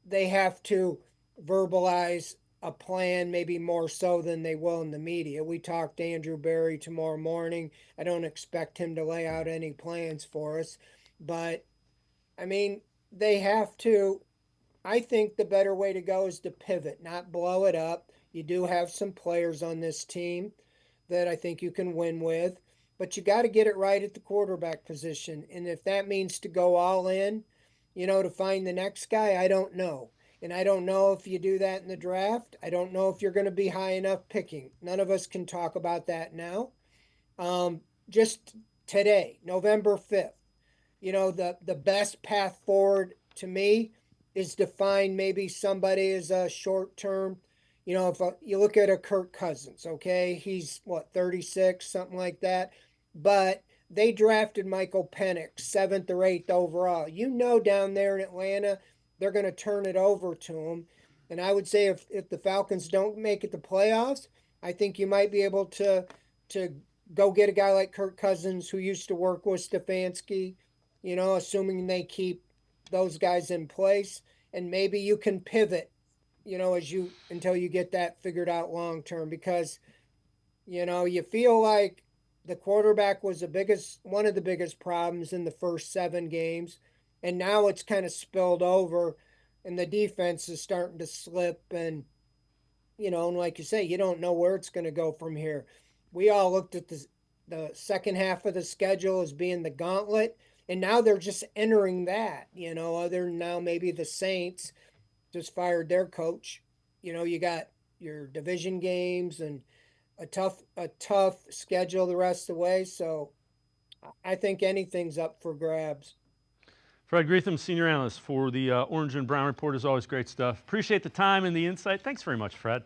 they have to verbalize a plan, maybe more so than they will in the media. We talked to Andrew Barry tomorrow morning. I don't expect him to lay out any plans for us, but I mean, they have to. I think the better way to go is to pivot, not blow it up. You do have some players on this team that I think you can win with, but you got to get it right at the quarterback position. And if that means to go all in, you know, to find the next guy, I don't know. And I don't know if you do that in the draft. I don't know if you're going to be high enough picking. None of us can talk about that now. Just today, November 5th, you know, the best path forward to me is to find maybe somebody as a short-term, you know, if you look at a Kirk Cousins, okay, he's, 36, something like that. But they drafted Michael Penix, 7th or 8th overall. You know, down there in Atlanta, they're going to turn it over to him. And I would say if the Falcons don't make it to playoffs, I think you might be able to go get a guy like Kirk Cousins who used to work with Stefanski, you know, assuming they keep those guys in place. And maybe you can pivot, you know, until you get that figured out long term, because, you know, you feel like the quarterback was one of the biggest problems in the first 7 games. And now it's kind of spilled over and the defense is starting to slip. And, you know, and like you say, you don't know where it's going to go from here. We all looked at the second half of the schedule as being the gauntlet. And now they're just entering that, you know, other than now maybe the Saints just fired their coach. You know, you got your division games and a tough schedule the rest of the way. So I think anything's up for grabs. Fred Greetham, senior analyst for the Orange and Brown Report, is always great stuff. Appreciate the time and the insight. Thanks very much, Fred.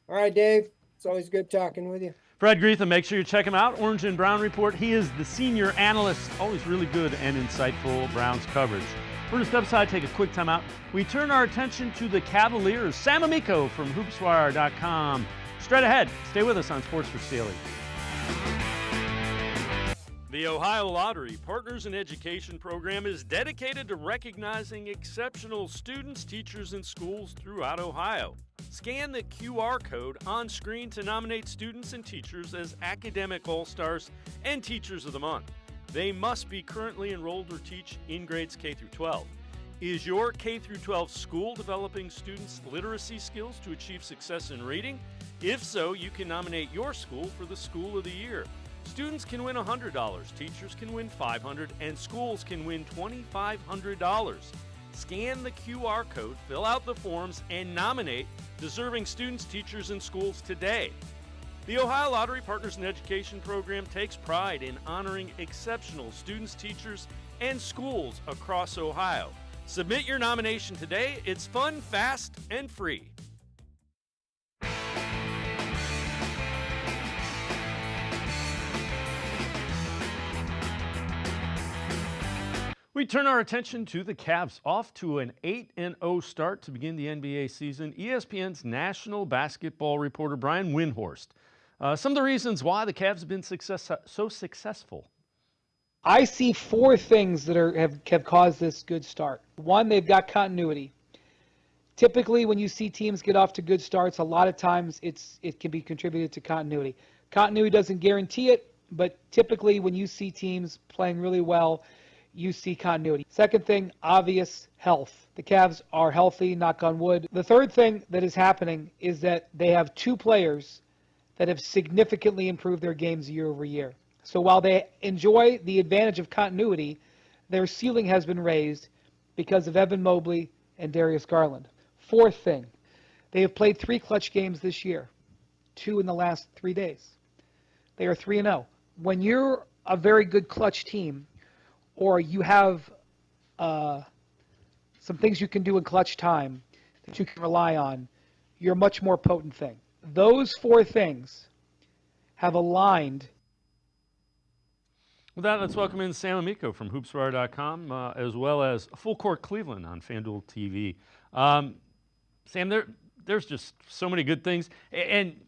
All right, Dave. It's always good talking with you. Fred Greetham, make sure you check him out. Orange and Brown Report. He is the senior analyst. Always really good and insightful Browns coverage. We're going to step aside, take a quick time out. We turn our attention to the Cavaliers. Sam Amico from hoopswire.com. Straight ahead. Stay with us on Sports4CLE. The Ohio Lottery Partners in Education program is dedicated to recognizing exceptional students, teachers, and schools throughout Ohio. Scan the QR code on screen to nominate students and teachers as Academic All-Stars and Teachers of the Month. They must be currently enrolled or teach in grades K through 12. Is your K through 12 school developing students' literacy skills to achieve success in reading? If so, you can nominate your school for the School of the Year. Students can win $100, teachers can win $500, and schools can win $2,500. Scan the QR code, fill out the forms, and nominate deserving students, teachers, and schools today. The Ohio Lottery Partners in Education program takes pride in honoring exceptional students, teachers, and schools across Ohio. Submit your nomination today. It's fun, fast, and free. We turn our attention to the Cavs, off to an 8-0 start to begin the NBA season. ESPN's national basketball reporter Brian Windhorst. Some of the reasons why the Cavs have been so successful. I see four things that have caused this good start. One, they've got continuity. Typically, when you see teams get off to good starts, a lot of times it can be contributed to continuity. Continuity doesn't guarantee it, but typically when you see teams playing really well, you see continuity. Second thing, obvious, health. The Cavs are healthy, knock on wood. The third thing that is happening is that they have two players that have significantly improved their games year over year. So while they enjoy the advantage of continuity, their ceiling has been raised because of Evan Mobley and Darius Garland. Fourth thing, they have played 3 clutch games this year, 2 in the last 3 days. They are 3-0. When you're a very good clutch team, or you have some things you can do in clutch time that you can rely on, you're a much more potent thing. Those 4 things have aligned. With that, let's welcome in Sam Amico from hoopswire.com, as well as Full Court Cleveland on FanDuel TV. Sam, there's just so many good things, and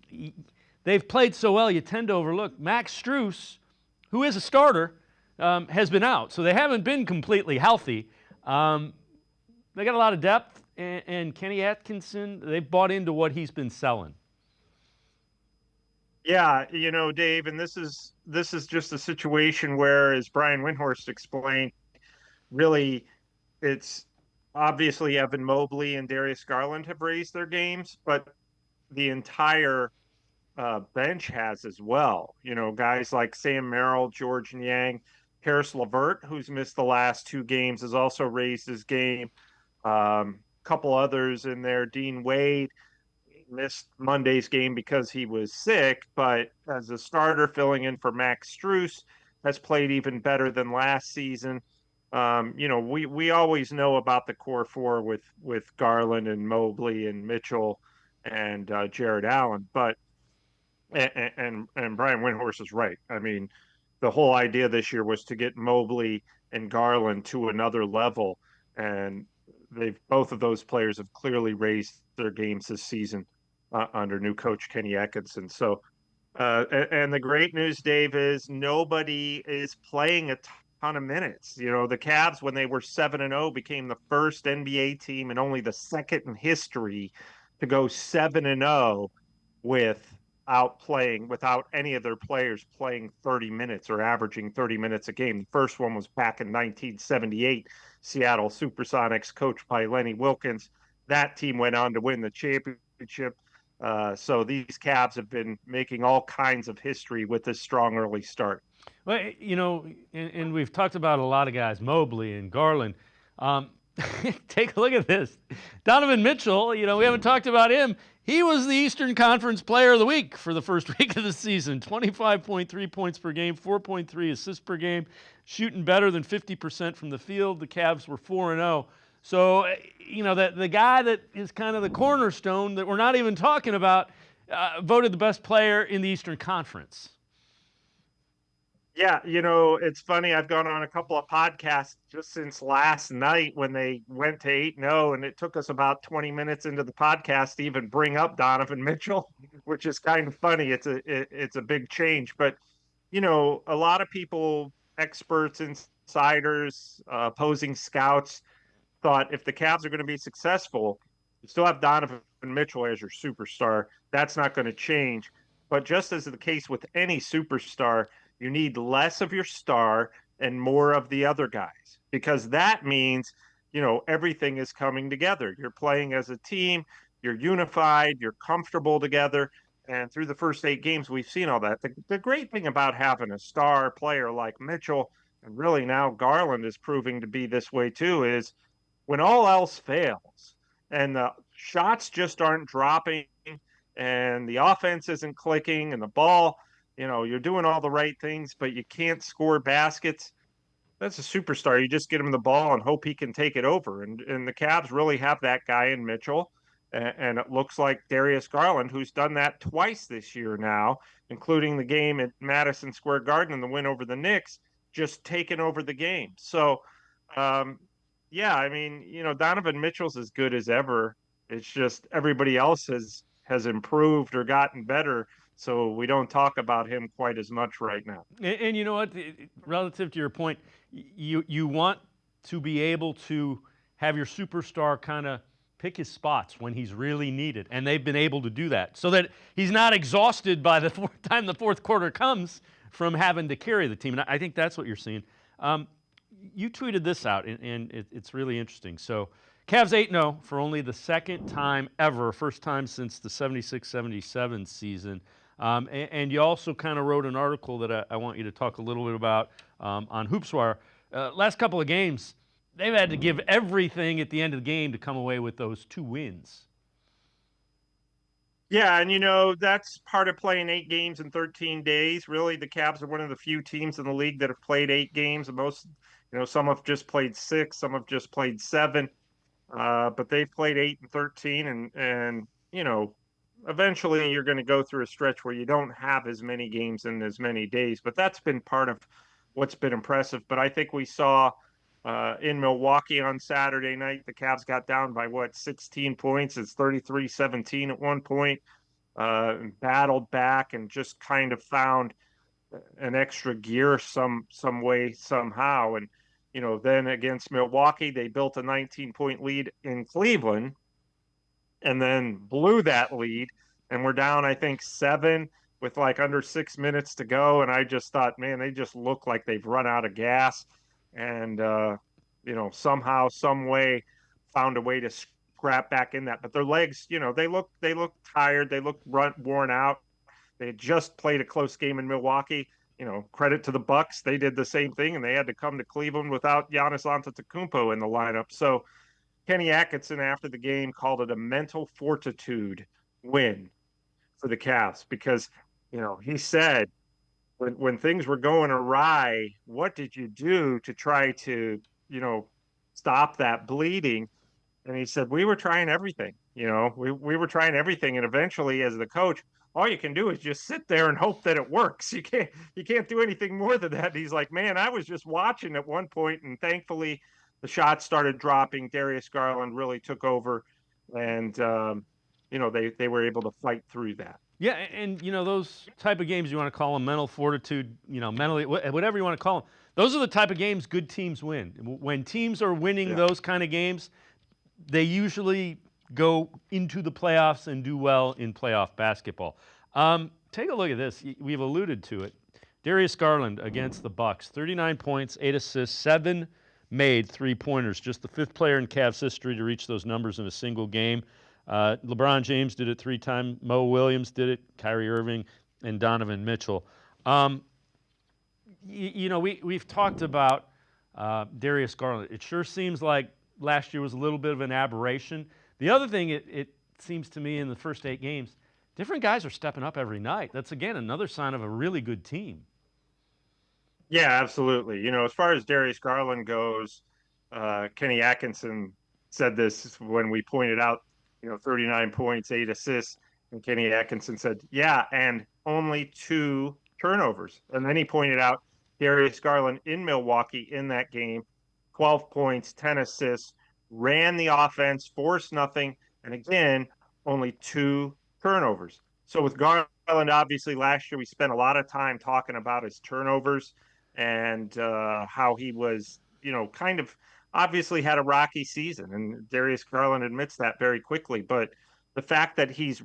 they've played so well, you tend to overlook. Max Strus, who is a starter, has been out, so they haven't been completely healthy. They got a lot of depth, and Kenny Atkinson, they've bought into what he's been selling. Yeah, Dave, and this is just a situation where, as Brian Windhorst explained, really it's obviously Evan Mobley and Darius Garland have raised their games, but the entire bench has as well. Guys like Sam Merrill, George Niang, Karis LeVert, who's missed the last 2 games, has also raised his game. Couple others in there. Dean Wade missed Monday's game because he was sick, but as a starter filling in for Max Strus, has played even better than last season. We always know about the core 4 with Garland and Mobley and Mitchell and Jared Allen, but and Brian Windhorst is right. I mean, the whole idea this year was to get Mobley and Garland to another level, and both of those players have clearly raised their games this season under new coach Kenny Atkinson. So, and the great news, Dave, is nobody is playing a ton of minutes. The Cavs, when they were 7-0, became the first NBA team and only the second in history to go 7-0 without any of their players playing 30 minutes or averaging 30 minutes a game. The first one was back in 1978, Seattle Supersonics, coached by Lenny Wilkins. That team went on to win the championship. So these Cavs have been making all kinds of history with this strong early start. Well, and we've talked about a lot of guys, Mobley and Garland. Take a look at this. Donovan Mitchell, we haven't talked about him. He was the Eastern Conference Player of the Week for the first week of the season. 25.3 points per game, 4.3 assists per game, shooting better than 50% from the field. The Cavs were 4-0. So, the guy that is kind of the cornerstone that we're not even talking about voted the best player in the Eastern Conference. Yeah, it's funny. I've gone on a couple of podcasts just since last night when they went to 8-0, and it took us about 20 minutes into the podcast to even bring up Donovan Mitchell, which is kind of funny. It's a big change, but a lot of people, experts, insiders, opposing scouts, thought if the Cavs are going to be successful, you still have Donovan Mitchell as your superstar. That's not going to change. But just as the case with any superstar, you need less of your star and more of the other guys, because that means, everything is coming together. You're playing as a team, you're unified, you're comfortable together. And through the first 8 games, we've seen all that. The great thing about having a star player like Mitchell, and really now Garland is proving to be this way too, is when all else fails and the shots just aren't dropping and the offense isn't clicking and the ball, you're doing all the right things, but you can't score baskets. That's a superstar. You just get him the ball and hope he can take it over. And the Cavs really have that guy in Mitchell. And it looks like Darius Garland, who's done that twice this year now, including the game at Madison Square Garden and the win over the Knicks, just taking over the game. So, yeah, I mean, Donovan Mitchell's as good as ever. It's just everybody else has improved or gotten better, so we don't talk about him quite as much right now. And you know what? Relative to your point, you want to be able to have your superstar kind of pick his spots when he's really needed, and they've been able to do that so that he's not exhausted by the time the fourth quarter comes from having to carry the team. And I think that's what you're seeing. You tweeted this out, and it's really interesting. So Cavs 8-0 for only the second time ever, first time since the 76-77 season. And you also kind of wrote an article that I want you to talk a little bit about on HoopsWire. Last couple of games, they've had to give everything at the end of the game to come away with those 2 wins. Yeah, and that's part of playing 8 games in 13 days. Really, the Cavs are one of the few teams in the league that have played 8 games. Most, some have just played 6, some have just played 7, but they've played 8 and 13, and eventually you're going to go through a stretch where you don't have as many games in as many days. But that's been part of what's been impressive. But I think we saw in Milwaukee on Saturday night, the Cavs got down by 16 points. It's 33-17 at one point, battled back and just kind of found an extra gear some way, somehow. And, then against Milwaukee, they built a 19-point lead in Cleveland and then blew that lead. And we're down, I think, 7 with under 6 minutes to go. And I just thought, man, they just look like they've run out of gas. And, somehow, some way found a way to scrap back in that. But their legs, they look tired. They look worn out. They had just played a close game in Milwaukee. Credit to the Bucks. They did the same thing, and they had to come to Cleveland without Giannis Antetokounmpo in the lineup. So Kenny Atkinson, after the game, called it a mental fortitude win for the Cavs because, he said, when things were going awry, what did you do to try to, stop that bleeding? And he said, we were trying everything, we were trying everything. And eventually, as the coach, all you can do is just sit there and hope that it works. You can't do anything more than that. And he's like, man, I was just watching at one point, and thankfully the shots started dropping. Darius Garland really took over, and they were able to fight through that. Yeah, and those type of games, you want to call them mental fortitude, mentally, whatever you want to call them. Those are the type of games good teams win. When teams are winning those kind of games, they usually go into the playoffs and do well in playoff basketball. Take a look at this. We've alluded to it. Darius Garland against the Bucks, 39 points, 8 assists, 7 made three-pointers. Just the 5th player in Cavs history to reach those numbers in a single game. LeBron James did it 3 times. Mo Williams did it. Kyrie Irving and Donovan Mitchell. We've talked about Darius Garland. It sure seems like last year was a little bit of an aberration. The other thing, it seems to me in the first 8 games, different guys are stepping up every night. That's, again, another sign of a really good team. Yeah, absolutely. As far as Darius Garland goes, Kenny Atkinson said this when we pointed out, 39 points, 8 assists. And Kenny Atkinson said, yeah, and only 2 turnovers. And then he pointed out Darius Garland in Milwaukee in that game, 12 points, 10 assists, ran the offense, forced nothing, and again, only 2 turnovers. So with Garland, obviously last year we spent a lot of time talking about his turnovers and how he was, kind of obviously had a rocky season. And Darius Garland admits that very quickly. But the fact that he's,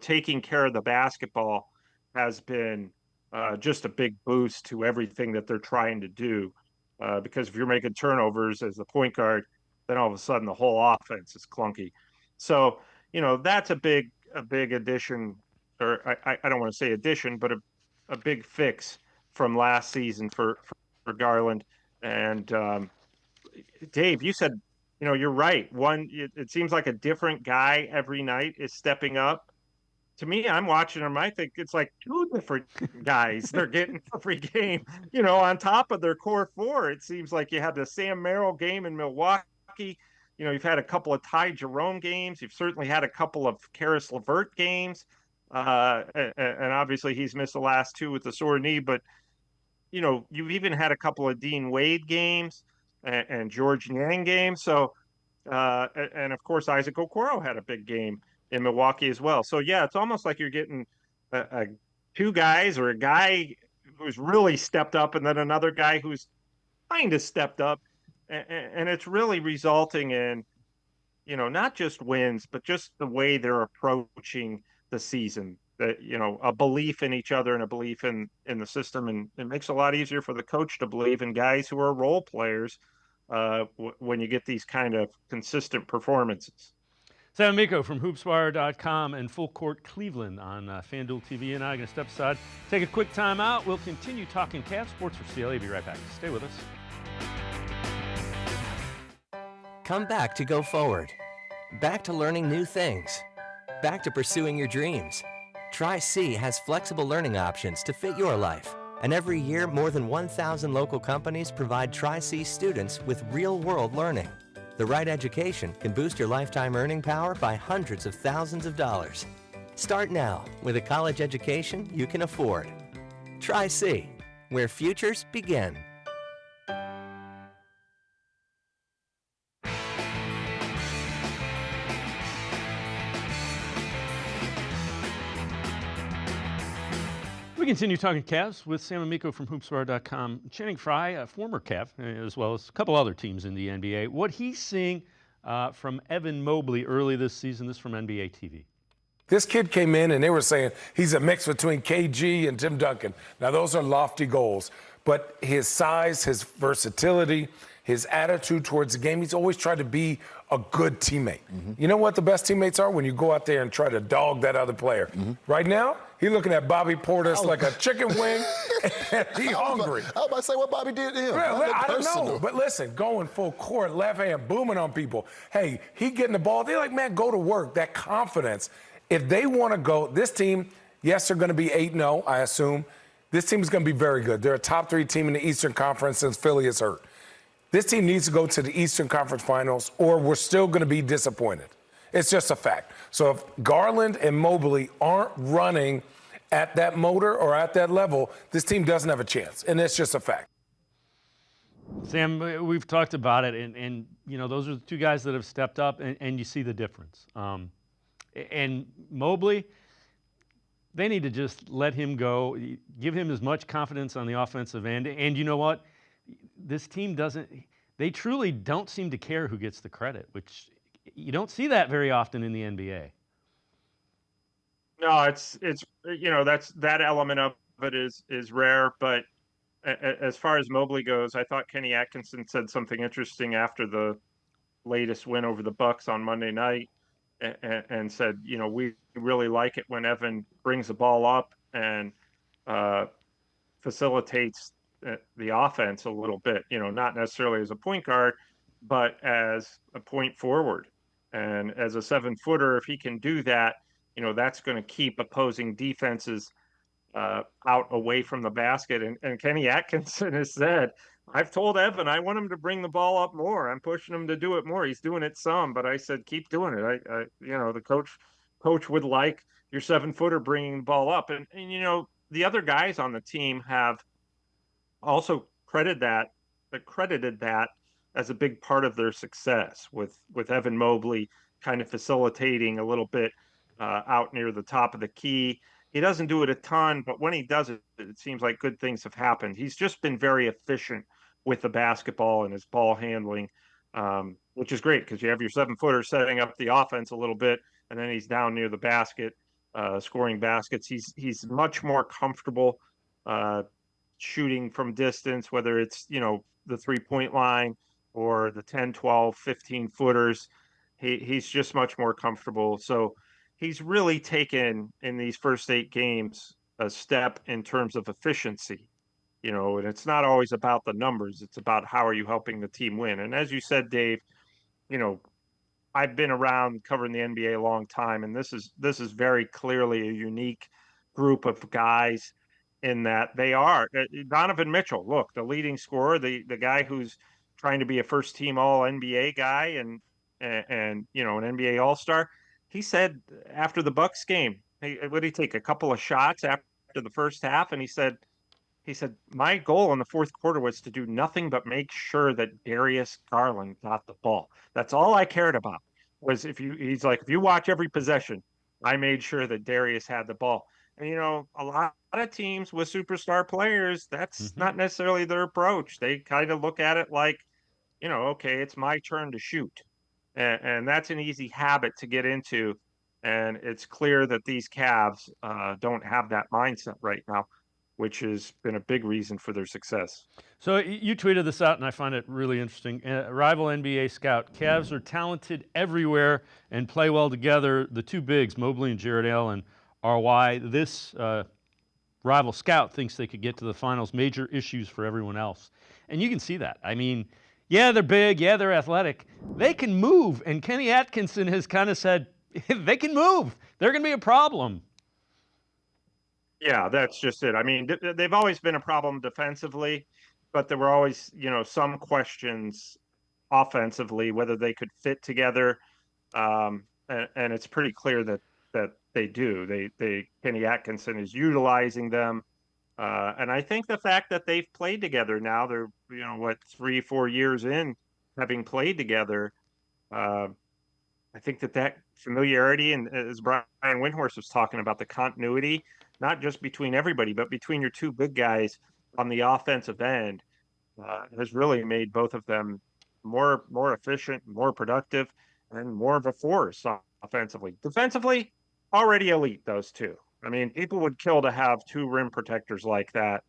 taking care of the basketball has been just a big boost to everything that they're trying to do. Because if you're making turnovers as the point guard, then all of a sudden the whole offense is clunky. So, that's a big addition, or I don't want to say addition, but a big fix from last season for Garland. And Dave, you said, you're right. It seems like a different guy every night is stepping up. To me, I'm watching them. I think it's like 2 different guys they're getting every game, on top of their core 4. It seems like you had the Sam Merrill game in Milwaukee. You've had a couple of Ty Jerome games. You've certainly had a couple of Karis LeVert games. And obviously he's missed the last 2 with the sore knee. But, you've even had a couple of Dean Wade games and George Niang games. So, and of course, Isaac Okoro had a big game in Milwaukee as well. So yeah, it's almost like you're getting 2 guys, or a guy who's really stepped up and then another guy who's kind of stepped up. And it's really resulting in, not just wins, but just the way they're approaching the season, that, a belief in each other and a belief in the system. And it makes it a lot easier for the coach to believe in guys who are role players when you get these kind of consistent performances. Sam Amico from hoopswire.com and Full Court Cleveland on FanDuel TV. And I'm going to step aside, take a quick time out. We'll continue talking Cavs Sports for CLE. Be right back. Stay with us. Come back to go forward. Back to learning new things. Back to pursuing your dreams. Tri-C has flexible learning options to fit your life. And every year, more than 1,000 local companies provide Tri-C students with real-world learning. The right education can boost your lifetime earning power by hundreds of thousands of dollars. Start now with a college education you can afford. Tri-C, where futures begin. We continue talking Cavs with Sam Amico from hoopswire.com. Channing Frye, a former Cav, as well as a couple other teams in the NBA. What he's seeing from Evan Mobley early this season, this from NBA TV. This kid came in and they were saying he's a mix between KG and Tim Duncan. Now, those are lofty goals, but his size, his versatility, his attitude towards the game, he's always tried to be a good teammate. You know what the best teammates are? When you go out there and try to dog that other player. Right now, he's looking at Bobby Portis like a chicken wing, and he's hungry. I was about to say what Bobby did to him. I don't know, but listen, going full court, left hand, booming on people. Hey, he getting the ball. They're like, man, go to work. That confidence. If they want to go, this team, yes, they're going to be 8-0, I assume. This team is going to be very good. They're a top 3 team in the Eastern Conference since Philly is hurt. This team needs to go to the Eastern Conference Finals, or we're still going to be disappointed. It's just a fact. So if Garland and Mobley aren't running at that motor or at that level, this team doesn't have a chance, and it's just a fact. Sam, we've talked about it, and those are the 2 guys that have stepped up, and you see the difference. And Mobley, they need to just let him go, give him as much confidence on the offensive end, and you know what? This team they truly don't seem to care who gets the credit, which you don't see that very often in the NBA. No, it's that element of it is rare. But as far as Mobley goes, I thought Kenny Atkinson said something interesting after the latest win over the Bucks on Monday night, and said, we really like it when Evan brings the ball up and facilitates the offense a little bit, not necessarily as a point guard, but as a point forward. And as a 7-footer, if he can do that, that's going to keep opposing defenses out away from the basket. And Kenny Atkinson has said, I've told Evan, I want him to bring the ball up more. I'm pushing him to do it more. He's doing it some, but I said, keep doing it. The coach coach would like your 7-footer bringing the ball up. And you know, the other guys on the team have also credited that as a big part of their success, with Evan Mobley kind of facilitating a little bit out near the top of the key. He doesn't do it a ton, but when he does it, it seems like good things have happened. He's just been very efficient with the basketball and his ball handling, which is great because you have your 7-footer setting up the offense a little bit, and then he's down near the basket, scoring baskets. He's much more comfortable shooting from distance, whether it's, you know, the 3-point line or the 10, 12, 15 footers. He's just much more comfortable. So he's really taken in these first 8 games a step in terms of efficiency, you know, and it's not always about the numbers. It's about how are you helping the team win. And as you said, Dave, you know, I've been around covering the NBA a long time, and this is very clearly a unique group of guys in that they are Donovan Mitchell. Look, the leading scorer, the guy who's trying to be a first team All NBA guy and you know, an NBA All Star. He said after the Bucks game, hey, what did he take? A couple of shots after the first half, and he said, my goal in the fourth quarter was to do nothing but make sure that Darius Garland got the ball. That's all I cared about. He's like, if you watch every possession, I made sure that Darius had the ball. And, you know, a lot of teams with superstar players, that's not necessarily their approach. They kind of look at it like, you know, okay, it's my turn to shoot. And that's an easy habit to get into. And it's clear that these Cavs don't have that mindset right now, which has been a big reason for their success. So you tweeted this out, and I find it really interesting. Rival NBA scout, Cavs are talented everywhere and play well together. The two bigs, Mobley and Jared Allen, are why this rival scout thinks they could get to the finals. Major issues for everyone else. And you can see that. I mean, yeah, they're big. Yeah, they're athletic. They can move. And Kenny Atkinson has kind of said, they can move. They're going to be a problem. Yeah, that's just it. I mean, they've always been a problem defensively, but there were always, you know, some questions offensively, whether they could fit together. And it's pretty clear that they do. Kenny Atkinson is utilizing them. And I think the fact that they've played together now, they're, you know, what, 3-4 years in having played together. I think that familiarity, and as Brian Windhorst was talking about, the continuity, not just between everybody, but between your two big guys on the offensive end, has really made both of them more efficient, more productive, and more of a force offensively. Defensively, already elite, those two. I mean, people would kill to have two rim protectors like that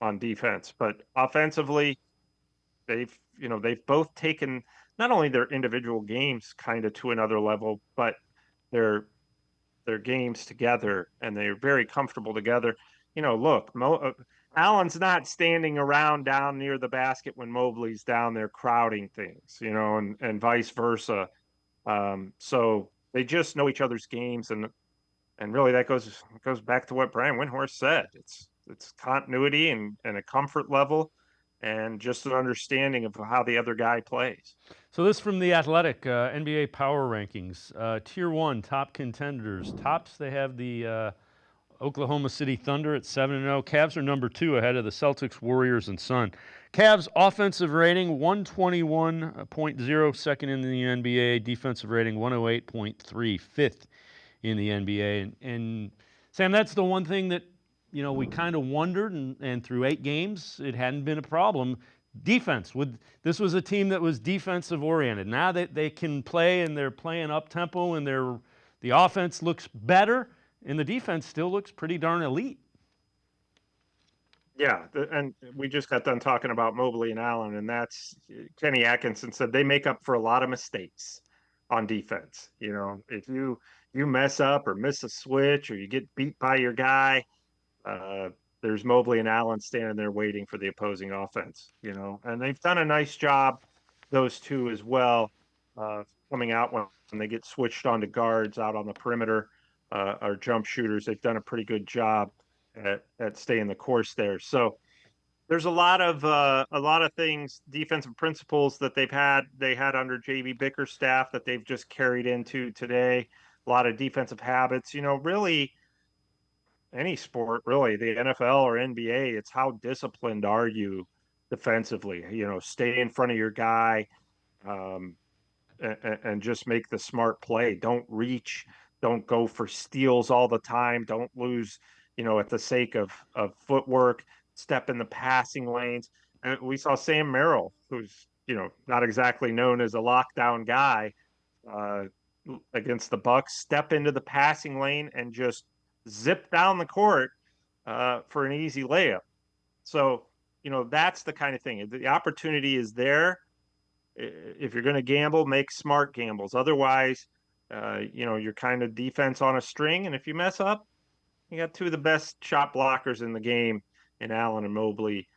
on defense, but offensively, they've both taken not only their individual games kind of to another level, but their games together, and they're very comfortable together. You know, look, Allen's not standing around down near the basket when Mobley's down there crowding things, you know, and vice versa. So they just know each other's games, and really that goes back to what Brian Windhorst said. It's continuity and a comfort level, and just an understanding of how the other guy plays. So this from The Athletic, NBA Power Rankings. Tier 1, top contenders. Tops, they have the Oklahoma City Thunder at 7-0. Cavs are number 2 ahead of the Celtics, Warriors, and Sun. Cavs offensive rating, 121.0, second in the NBA. Defensive rating, 108.3, fifth in the NBA. And Sam, that's the one thing that, you know, we kind of wondered, and through 8 games, it hadn't been a problem. Defense. This was a team that was defensive oriented. Now that they can play, and they're playing up tempo, and the offense looks better, and the defense still looks pretty darn elite. Yeah, and we just got done talking about Mobley and Allen, and that's Kenny Atkinson said they make up for a lot of mistakes on defense. You know, if you mess up or miss a switch or you get beat by your guy, there's Mobley and Allen standing there waiting for the opposing offense, you know, and they've done a nice job, those two as well, coming out when they get switched onto guards out on the perimeter, or jump shooters. They've done a pretty good job at staying the course there. So there's a lot of things, defensive principles that they had under JB Bickerstaff that they've just carried into today. a lot of defensive habits. Really any sport, really, the NFL or NBA, it's how disciplined are you defensively? Stay in front of your guy, and just make the smart play. Don't reach, don't go for steals all the time. Don't lose, at the sake of footwork, step in the passing lanes. And we saw Sam Merrill, who's, not exactly known as a lockdown guy, against the Bucks, step into the passing lane and just zip down the court for an easy layup. So, that's the kind of thing. The opportunity is there. If you're going to gamble, make smart gambles. Otherwise, you're kind of defense on a string. And if you mess up, you got two of the best shot blockers in the game in Allen and Mobley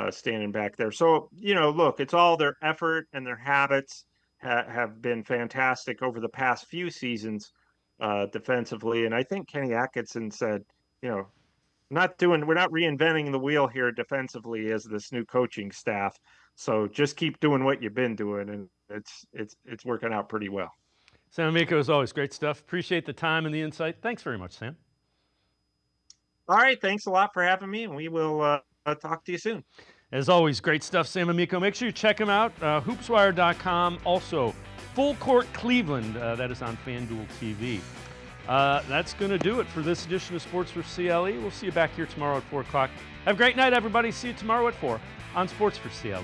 standing back there. So, look, it's all their effort and their habits have been fantastic over the past few seasons defensively. And I think Kenny Atkinson said, we're not reinventing the wheel here defensively as this new coaching staff. So just keep doing what you've been doing, and it's working out pretty well. Sam Amico, as always, great stuff. Appreciate the time and the insight. Thanks very much, Sam. All right, thanks a lot for having me, and we will talk to you soon. As always, great stuff, Sam Amico. Make sure you check him out, hoopswire.com. Also, Full Court Cleveland, that is on FanDuel TV. That's going to do it for this edition of Sports for CLE. We'll see you back here tomorrow at 4 o'clock. Have a great night, everybody. See you tomorrow at 4 on Sports for CLE.